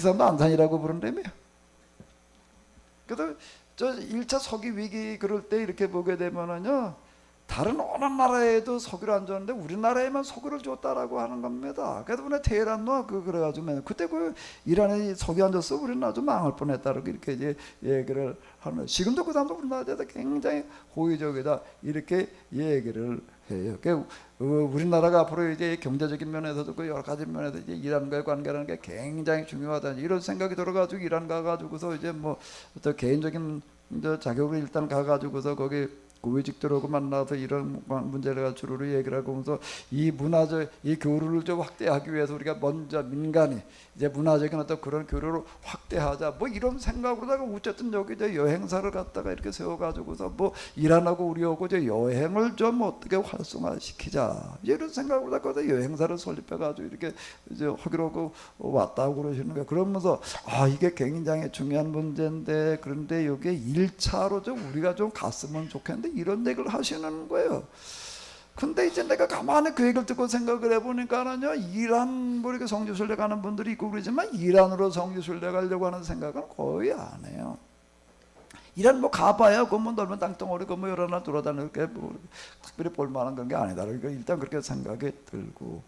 사람도 안산이라고 부른다며. 그래서 저 1차 석유 위기 그럴 때 이렇게 보게 되면은요 다른 어느 나라에도 석유를 안 줬는데 우리나라에만 석유를 줬다라고 하는 겁니다. 그래서 오늘 테헤란도 그래가지고 그때 그 이란에 석유 안 줬어 우리는 아주 망할 뻔했다라고 이렇게 이제 얘기를 하는. 지금도 그 사람도 우리나라에서 굉장히 호의적이다 이렇게 얘기를 해요. 그러니까 우리나라가 앞으로 이제 경제적인 면에서도 그 여러 가지 면에서 이제 이란과의 관계라는 게 굉장히 중요하다 이런 생각이 들어가지고 이란 가가지고서 이제 뭐 어떤 개인적인 자격을 일단 가가지고서 거기 고위직들하고 만나서 이런 문제를 가지고 주로 얘기를 하고 하면서 이 문화적 이 교류를 좀 확대하기 위해서 우리가 먼저 민간이 이제 문화적인 어떤 그런 교류를 확대하자 뭐 이런 생각으로다가 어쨌든 여기 이제 여행사를 갖다가 이렇게 세워가지고서 뭐 이란하고 우리하고 이제 여행을 좀 어떻게 활성화시키자 이런 생각으로다가 여행사를 설립해가지고 이렇게 이제 하기로 왔다고 그러시는 거예요. 그러면서 이게 굉장히 중요한 문제인데 그런데 여기에 1차로 좀 우리가 좀 갔으면 좋겠는데 이런 얘기를 하시는 거예요. 근데 이제 내가 가만히 그 얘기를 듣고 생각을 해보니까는요 이란 뭐 이렇게 성지순례 가는 분들이 있고 그러지만 이란으로 성지순례 가려고 하는 생각은 거의 안 해요. 이란 뭐 가봐야 그 뭐 넓은 땅덩어리 그 뭐 여러 날 돌아다니는 게 뭐 특별히 볼만한 그런 게 아니다. 그러니까 일단 그렇게 생각이 들고.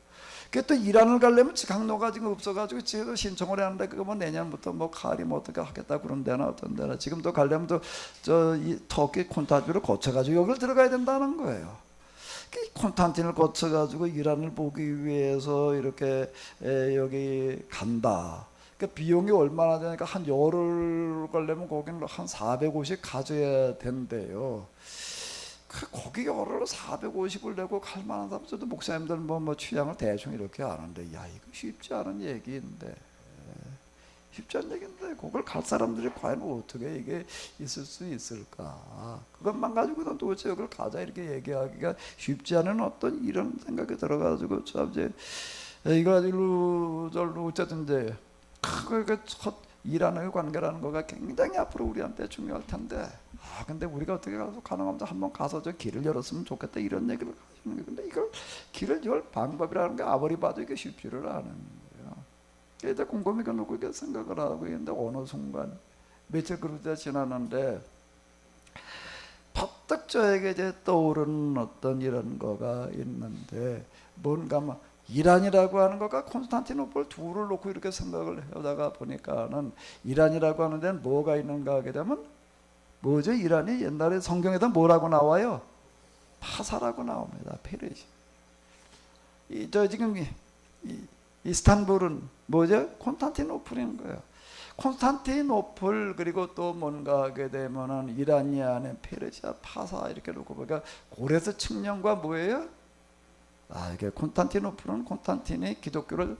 그게 또 이란을 가려면 강로가 지금 없어가지고 지금 신청을 하는데 그거 뭐 내년부터 뭐 칼이 뭐 어떻게 하겠다 그런 데나 어떤 데나 지금도 가려면 또 저 이 터키 콘타주를 거쳐가지고 여기를 들어가야 된다는 거예요. 특히 콘스탄틴을 거쳐가지고 이란을 보기 위해서 이렇게 여기 간다. 그러니까 비용이 얼마나 되니까 한 열흘 걸려면 거기는 한 450 가져야 된대요. 거기 열흘 450을 내고 갈 만한 사람들도 목사님들 뭐 취향을 대충 이렇게 아는데, 야 이거 쉽지 않은 얘기인데, 쉽지 않은 얘기인데 그걸 갈 사람들이 과연 어떻게 이게 있을 수 있을까? 그것만 가지고는 도대체 여기를 가자 이렇게 얘기하기가 쉽지 않은 어떤 이런 생각이 들어가지고 참 이제 이거 가지고 절로 어쨌든 이제 첫 이란의 관계라는 거가 굉장히 앞으로 우리한테 중요할 텐데, 근데 우리가 어떻게 가서 가능하면 한번 가서 저 길을 열었으면 좋겠다 이런 얘기를 하시는 게, 근데 이걸 길을 열 방법이라는 게 아무리 봐도 이게 쉽지를 않은 거예요. 이제 곰곰이 놓고 이렇게 생각을 하고 있는데 어느 순간 며칠 그러다 지났는데 퍼뜩 저에게 이제 떠오르는 어떤 이런 거가 있는데, 뭔가 막 이란이라고 하는 거가 콘스탄티노플 둘을 놓고 이렇게 생각을 하다가 보니까는 이란이라고 하는 데는 뭐가 있는가 하게 되면 뭐죠? 이란이 옛날에 성경에다 뭐라고 나와요? 파사라고 나옵니다. 페르시. 저 지금 이스탄불은 뭐죠? 콘스탄티노플인 거예요. 콘스탄티노플 그리고 또 뭔가 하게 되면은 이란이 안에 페르시아, 파사 이렇게 놓고 보니까 고레스 측량과 뭐예요? 이게 콘스탄티노플은 콘스탄틴이 기독교를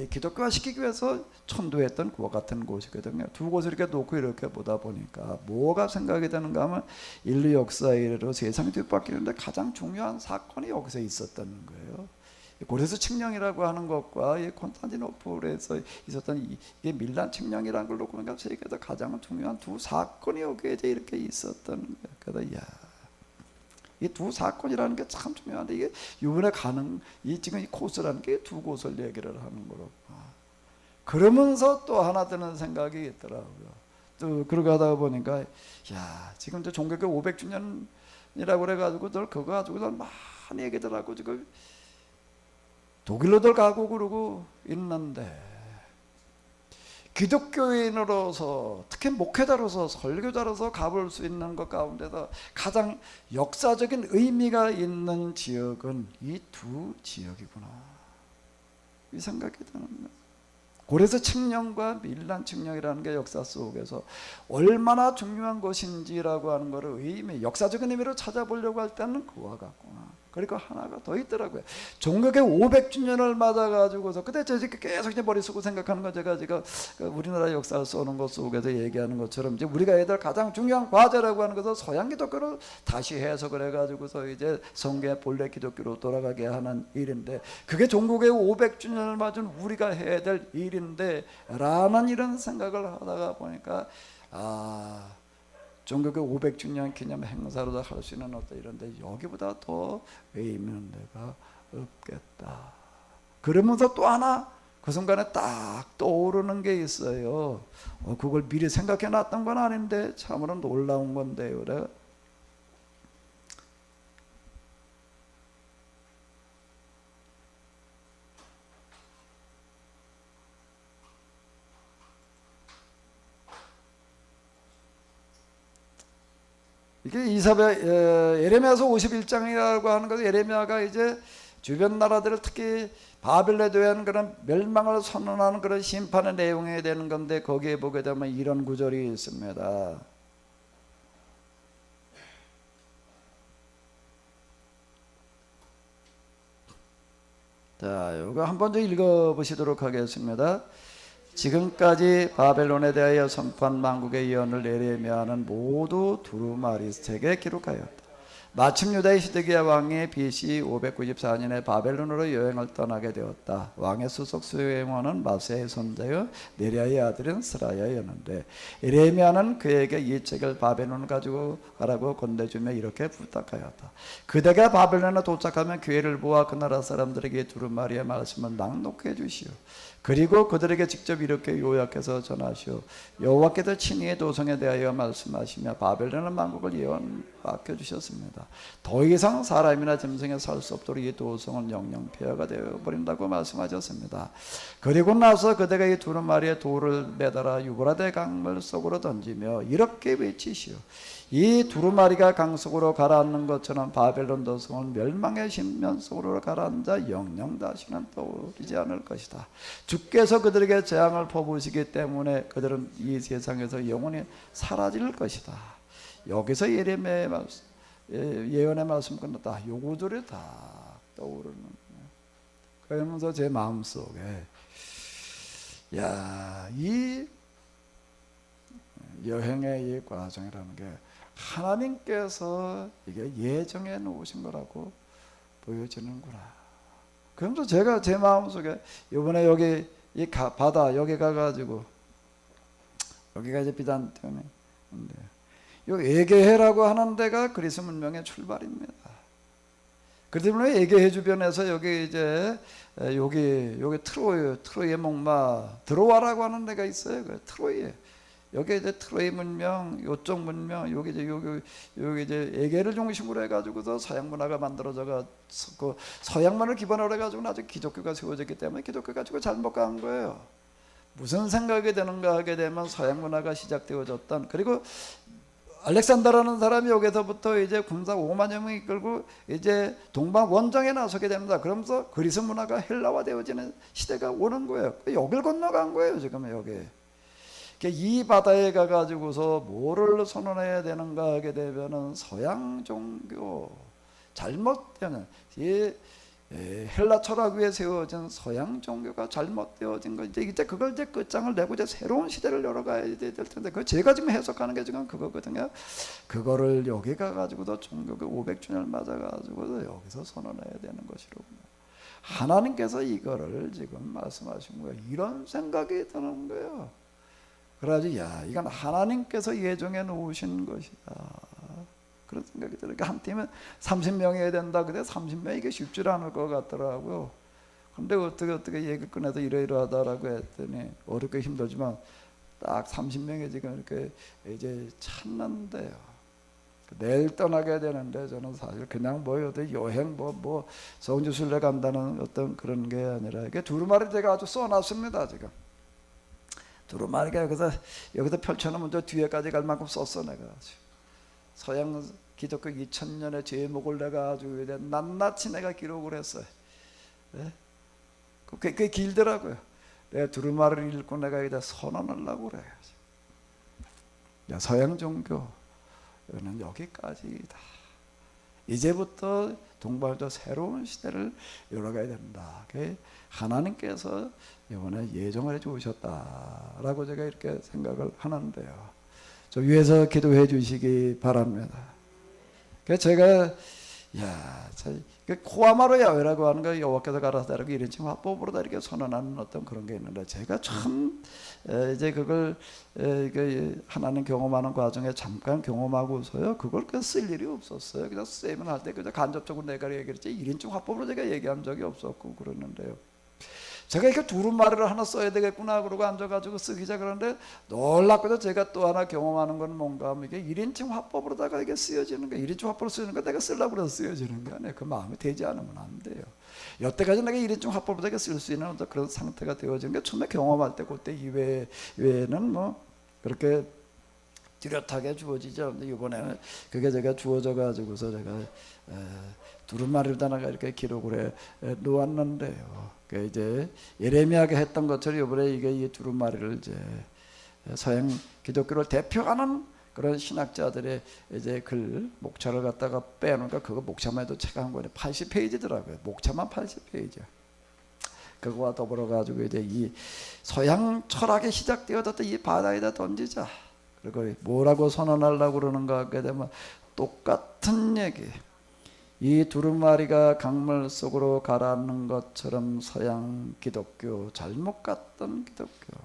기독교화 시키기 위해서 천도했던 그와 같은 곳이거든요. 두 곳을 이렇게 놓고 이렇게 보다 보니까 뭐가 생각이 되는가 하면 인류 역사에 이르러 세상이 뒤바뀌는데 가장 중요한 사건이 여기서 있었던 거예요. 고레스 칙령이라고 하는 것과 이 콘스탄티노플에서 있었던 이게 밀란 칙령이라는 걸 놓고 보니까 세계에서 가장 중요한 두 사건이 여기에 이렇게 있었던 거예요. 그래서 이 두 사건이라는 게 참 중요한데, 이게 이번에 가는 지금 이 코스라는 게 두 곳을 얘기를 하는 거로. 그러면서 또 하나 드는 생각이 있더라고요. 또 그러고 하다 보니까 지금 이제 종교교 500주년이라고 그래가지고 그거 가지고 많이 얘기들 하고 지금 독일로들 가고 그러고 있는데, 기독교인으로서 특히 목회자로서 설교자로서 가볼 수 있는 것 가운데서 가장 역사적인 의미가 있는 지역은 이 두 지역이구나, 이 생각이 드는 거예요. 고레스 칙령과 밀란 칙령이라는 게 역사 속에서 얼마나 중요한 것인지라고 하는 것을 역사적인 의미로 찾아보려고 할 때는 그와 같구나. 그리고 하나가 더 있더라고요. 종교계 500주년을 맞아가지고서 그때 저 계속 이제 머리 쓰고 생각하는 건 제가 우리나라 역사를 써는 것 속에서 얘기하는 것처럼 이제 우리가 애들 가장 중요한 과제라고 하는 것은 서양 기독교를 다시 해석을 해가지고서 이제 성경의 본래 기독교로 돌아가게 하는 일인데, 그게 종교계 500주년을 맞은 우리가 해야 될 일인데 라는 이런 생각을 하다가 보니까 종교교 500주년 기념 행사로도 할 수 있는 어떤 이런데 여기보다 더 의미 있는 데가 없겠다. 그러면서 또 하나 그 순간에 딱 떠오르는 게 있어요. 그걸 미리 생각해 놨던 건 아닌데 참으로 놀라운 건데요. 그래? 이게 예레미야서 51장이라고 하는 것은 예레미야가 이제 주변 나라들을 특히 바벨론에 대한 그런 멸망을 선언하는 그런 심판의 내용이 되는 건데, 거기에 보게 되면 이런 구절이 있습니다. 자, 이거 한번 더 읽어보시도록 하겠습니다. 지금까지 바벨론에 대하여 선포한 만국의 예언을 예레미야는 모두 두루마리스책에 기록하였다. 마침 유다의 시드기야 왕이 BC 594년에 바벨론으로 여행을 떠나게 되었다. 왕의 수석 수행원은 마세의 손자여 네리아의 아들인 스라야였는데, 예레미야는 그에게 이 책을 바벨론을 가지고 가라고 건네주며 이렇게 부탁하였다. 그대가 바벨론에 도착하면 기회를 모아 그 나라 사람들에게 두루마리의 말씀을 낭독해 주시오. 그리고 그들에게 직접 이렇게 요약해서 전하시오. 여호와께서 친히 도성에 대하여 말씀하시며 바벨론의 만국을 예언 맡겨주셨습니다. 말씀하십니다. 더 이상 사람이나 짐승에 살 수 없도록 이 도성은 영영 폐허가 되어버린다고 말씀하셨습니다. 그리고 나서 그대가 이 두루마리의 돌을 매달아 유브라데 강물 속으로 던지며 이렇게 외치시오. 이 두루마리가 강 속으로 가라앉는 것처럼 바벨론 도성은 멸망의 신면 속으로 가라앉아 영영 다시는 떠오르지 않을 것이다. 주께서 그들에게 재앙을 퍼부으시기 때문에 그들은 이 세상에서 영원히 사라질 것이다. 여기서 예레미야의 말씀, 예언의 말씀 끝났다. 요 구절이 다 떠오르는 거예요. 그러면서 제 마음속에 이 여행의 이 과정이라는 게 하나님께서 이게 예정해 놓으신 거라고 보여지는구나. 그러면서 제가 제 마음속에 이번에 여기 이 바다 여기 가가지고 여기가 이제 비단티온인데 요 에게해라고 하는 데가 그리스 문명의 출발입니다. 그렇기 때문에 에게해 주변에서 여기 이제 여기 트로이의 목마 드로아라고 하는 데가 있어요. 그 트로이. 여기 이제 트로이 문명, 요쪽 문명, 여기 이제 에게를 중심으로 해가지고서 서양 문화가 만들어져가 그 서양문을 기반으로 해가지고 아주 기독교가 세워졌기 때문에 기독교 가지고 잘못 간 거예요. 무슨 생각이 드는가 하게 되면 서양 문화가 시작되어졌던, 그리고 알렉산더라는 사람이 여기서부터 이제 군사 5만여 명 이끌고 이제 동방 원정에 나서게 됩니다. 그러면서 그리스 문화가 헬라화 되어지는 시대가 오는 거예요. 여길 건너간 거예요, 지금 여기. 이 바다에 가가지고서 뭐를 선언해야 되는가 하게 되면은 서양 종교, 잘못되는 이 헬라 철학 위에 세워진 서양 종교가 잘못되어진 거, 이제 그걸 이제 끝장을 내고 이제 새로운 시대를 열어가야 될 텐데, 그 제가 지금 해석하는 게 지금 그거거든요. 그거를 여기 가가지고도 종교가 500주년을 맞아가지고도 여기서 선언해야 되는 것이로군요. 하나님께서 이거를 지금 말씀하신 거예요. 이런 생각이 드는 거예요. 그래가지고 이건 하나님께서 예정해 놓으신 것이다, 그런 생각이 들어요. 한 팀은 30명이어야 된다. 근데 30명이 이게 쉽지 않을 것 같더라고요. 근데 어떻게 얘기 꺼내서 이러이러하다라고 했더니 어렵게 힘들지만 딱 30명이 지금 이렇게 이제 찾는데요. 내일 떠나게 되는데 저는 사실 그냥 여행 뭐 성지순례 간다는 어떤 그런 게 아니라 이게 두루마리 제가 아주 써놨습니다. 지금 두루마리가 여기서 펼쳐놓으면 저 뒤에까지 갈 만큼 썼어 내가. 서양 기독교 2000년의 제목을 내가 아주 낱낱이 내가 기록을 했어요. 네? 그게 길더라고요. 내가 두루마리를 읽고 내가 이제 선언하려고 그래요. 서양 종교는 여기까지다. 이제부터 동방에서 새로운 시대를 열어가야 된다. 하나님께서 이번에 예정을 해주셨다라고 제가 이렇게 생각을 하는데요. 저 위에서 기도해 주시기 바랍니다. 그래서 제가 코아마로 야훼라고 하는 거 여호와께서 가라사다라고 이런 지금 화법으로 이렇게 선언하는 어떤 그런 게 있는데, 제가 참 이제 그걸 하나님 경험하는 과정에 잠깐 경험하고서요, 그걸 쓸 일이 없었어요. 그냥 쌤은 할 때 그저 간접적으로 내가 얘기했지 1인칭 화법으로 제가 얘기한 적이 없었고 그러는데요. 제가 이렇게 두루마리를 하나 써야 되겠구나 그러고 앉아가지고 쓰기 시작하는데 놀랍게도 제가 또 하나 경험하는 건 뭔가 하면 이게 1인칭 화법으로다가 이게 쓰여지는 거야. 1인칭 화법으로 쓰여지는 거 내가 쓰려고 해서 쓰여지는 거 아니에요. 그 마음이 되지 않으면 안 돼요. 여태까지 내가 1인칭 화법으로 쓸 수 있는 어떤 그런 상태가 되어진 게 처음에 경험할 때 그때 이외에는 뭐 그렇게 뚜렷하게 주어지지 않는데, 이번에는 그게 제가 주어져 가지고서 제가 두루마리로다가 이렇게 기록을 해 놓았는데요. 이제 예레미야가 했던 것처럼 이번에 이게 이 두루마리를 이제 서양 기독교를 대표하는 그런 신학자들의 이제 글 목차를 갖다가 빼놓으니까 그거 목차만 해도 책 한 권에 80페이지더라고요. 목차만 80페이지. 그거와 더불어 가지고 이제 이 서양 철학이 시작되어졌던 이 바다에다 던지자. 그리고 뭐라고 선언하려고 그러는가 하게 되면 똑같은 얘기. 이 두루마리가 강물 속으로 가라앉는 것처럼 서양 기독교, 잘못 갔던 기독교,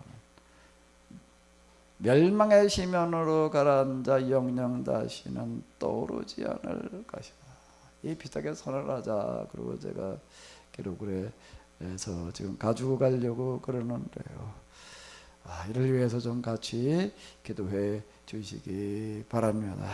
멸망의 시면으로 가라앉아 영영 다시는 떠오르지 않을 것이다. 이 비슷하게 선언하자. 그리고 제가 기록을 해서 지금 가지고 가려고 그러는데요. 이를 위해서 좀 같이 기도해 주시기 바랍니다.